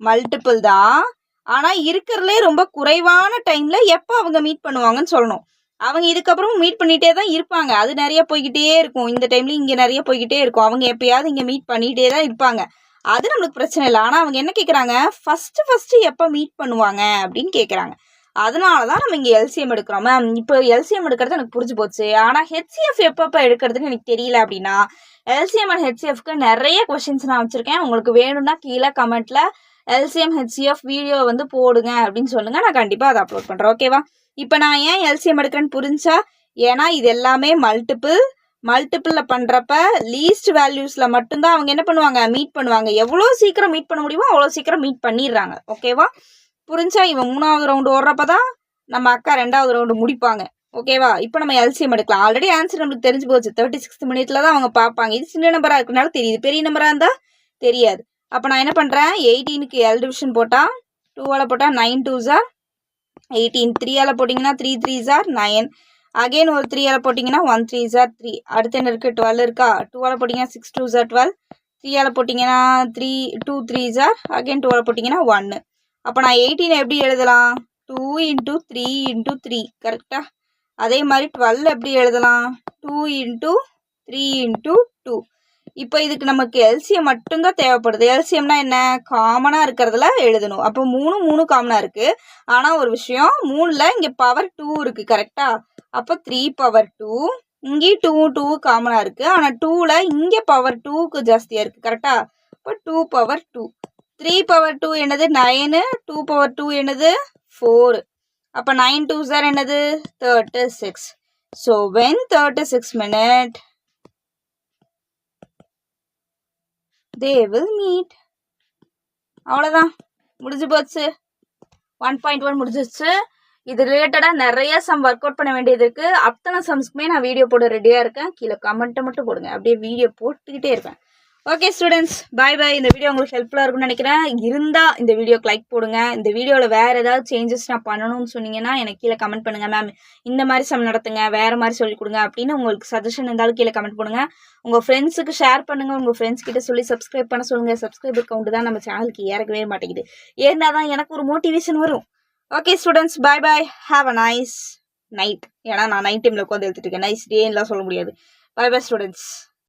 மல்டிபிள் தான். ஆனால் இருக்கிறதுலே ரொம்ப குறைவான டைமில் எப்போ அவங்க மீட் பண்ணுவாங்கன்னு சொல்லணும். அவங்க இதுக்கப்புறம் மீட் பண்ணிகிட்டே தான் இருப்பாங்க. அது நிறைய போய்கிட்டே இருக்கும். இந்த டைம்ல இங்கே நிறைய போய்கிட்டே இருக்கும். அவங்க எப்பயாவது இங்கே மீட் பண்ணிகிட்டே தான் இருப்பாங்க. அது நம்மளுக்கு பிரச்சனை இல்லை. ஆனால் அவங்க என்ன கேட்குறாங்க, ஃபஸ்ட்டு எப்போ மீட் பண்ணுவாங்க அப்படின்னு கேட்குறாங்க. அதனால தான் நம்ம இங்கே எல்சிஎம் எடுக்கிறோம். மேம் இப்போ எல்சிஎம் எடுக்கிறது எனக்கு புரிஞ்சு போச்சு, ஆனால் ஹெச்சிஎஃப் எப்பப்போ எடுக்கிறதுன்னு எனக்கு தெரியல அப்படின்னா, எல்சிஎம் அண்ட் ஹெச்சிஎஃப்க்கு நிறைய கொஷின்ஸ் நான் வச்சுருக்கேன். உங்களுக்கு வேணும்னா கீழே கமெண்ட்டில் எல்சிஎம் ஹெச்சிஎஃப் வீடியோ வந்து போடுங்க அப்படின்னு சொல்லுங்கள். நான் கண்டிப்பாக அதை அப்லோட் பண்ணுறேன். ஓகேவா? இப்போ நான் ஏன் எல்சிஎம் எடுக்கிறேன்னு புரிஞ்சா, ஏன்னா இது எல்லாமே மல்டிபிளில் பண்ணுறப்ப லீஸ்ட் வேல்யூஸில் மட்டும்தான் அவங்க என்ன பண்ணுவாங்க, மீட் பண்ணுவாங்க. எவ்வளோ சீக்கிரம் மீட் பண்ண முடியுமோ அவ்வளோ சீக்கிரம் மீட் பண்ணிடுறாங்க. ஓகேவா? புரிஞ்சா? இவன் 3வது ரவுண்டு ஓடுறப்ப தான் நம்ம அக்கா 2வது ரவுண்டு முடிப்பாங்க. ஓகேவா? இப்போ நம்ம எல்சிஎம் எடுக்கலாம். ஆல்ரெடி ஆன்சர் நம்மளுக்கு தெரிஞ்சு போச்சு. 36 மினிட்ல தான் அவங்க பார்ப்பாங்க. இது சின்ன நம்பராக இருக்கனால தெரியுது, பெரிய நம்பராக இருந்தால் தெரியாது. அப்போ நான் என்ன பண்ணுறேன், 18க்கு L டிவிஷன் போட்டால் 2ஆல் போட்டால் 9 2s are 18. 3ஆல் போட்டிங்கன்னா 3 3s are 9. அகெயின் ஒரு 3ஆல் போட்டிங்கன்னா 1 3s are 3. அடுத்து என்ன இருக்குது, 12 இருக்கா. 2ஆல் போட்டிங்கன்னா 6 2s are 12. 3ஆல் போட்டிங்கன்னா 2 3s are அகெயின் 2ஆல் போட்டிங்கன்னா 1. அப்போ நான் 18 எப்படி எழுதலாம், 2 × 3 × 3. கரெக்டா? அதே மாதிரி 12 எப்படி எழுதலாம், 2 × 3 × 2. இப்போ இதுக்கு நமக்கு எல்சிஎம் மட்டும்தான் தேவைப்படுது. எல்சிஎம்னா என்ன, காமனாக இருக்கிறதுல எழுதணும். அப்போ 3 3 காமனாக இருக்குது. ஆனால் ஒரு விஷயம், 3ல் இங்கே பவர் 2 இருக்குது. கரெக்டா? அப்போ 3 பவர் 2. இங்கேயும் 2 2 காமனாக இருக்குது. ஆனால் 2ல் இங்கே பவர் 2க்கு ஜாஸ்தியாக இருக்குது. கரெக்டா? இப்போ 2 பவர் 2. 3 பவர் 2 என்னது 9. 2 பவர் 2 என்னது 4. அப்போ 9 2s are என்னது 36. So when 36 minutes they will meet. அவ்வளோதான், முடிஞ்சு போச்சு. 1.1 முடிஞ்சிச்சு. இது ரிலேட்டடாக நிறைய சம் ஒர்க் அவுட் பண்ண வேண்டியது இருக்குது. அத்தனை சம்ஸ்க்குமே நான் வீடியோ போட ரெடியாக இருக்கேன். கீழே கமெண்ட்டை மட்டும் போடுங்க, அப்படியே வீடியோ போட்டுக்கிட்டே இருப்பேன். ஓகே ஸ்டூடெண்ட்ஸ், பாய் பாய். இந்த வீடியோ உங்களுக்கு ஹெல்ப்ஃபுல்லாக இருக்கும்னு நினைக்கிறேன். இருந்தால் இந்த வீடியோக்கு லைக் போடுங்க. இந்த வீடியோவில் வேறு ஏதாவது சேஞ்சஸ் நான் பண்ணணும்னு சொன்னீங்கன்னா எனக்கு கீழே கமெண்ட் பண்ணுங்கள். மேம் இந்த மாதிரி சம் நடத்துங்க, வேறு மாதிரி சொல்லிக் கொடுங்க அப்படின்னு உங்களுக்கு சஜஷன் இருந்தாலும் கீழே கமெண்ட் பண்ணுங்கள். உங்கள் ஃப்ரெண்ட்ஸுக்கு ஷேர் பண்ணுங்கள். உங்கள் ஃப்ரெண்ட்ஸ் கிட்ட சொல்லி சப்ஸ்கிரைப் பண்ண சொல்லுங்கள். சப்ஸ்கிரைபர் கவுண்ட் தான் நம்ம சேனலுக்கு ஏறக்கவே மாட்டேங்குது. ஏன்னா தான் எனக்கு ஒரு மோட்டிவேஷன் வரும். Okay students, bye bye. Have a nice night. ஏன்னா நான் நைட் டைமில் உட்காந்து எழுதிட்டு இருக்கேன். நைஸ் டேன்லாம் சொல்ல முடியாது. பாய் பாய் ஸ்டூடெண்ட்ஸ்.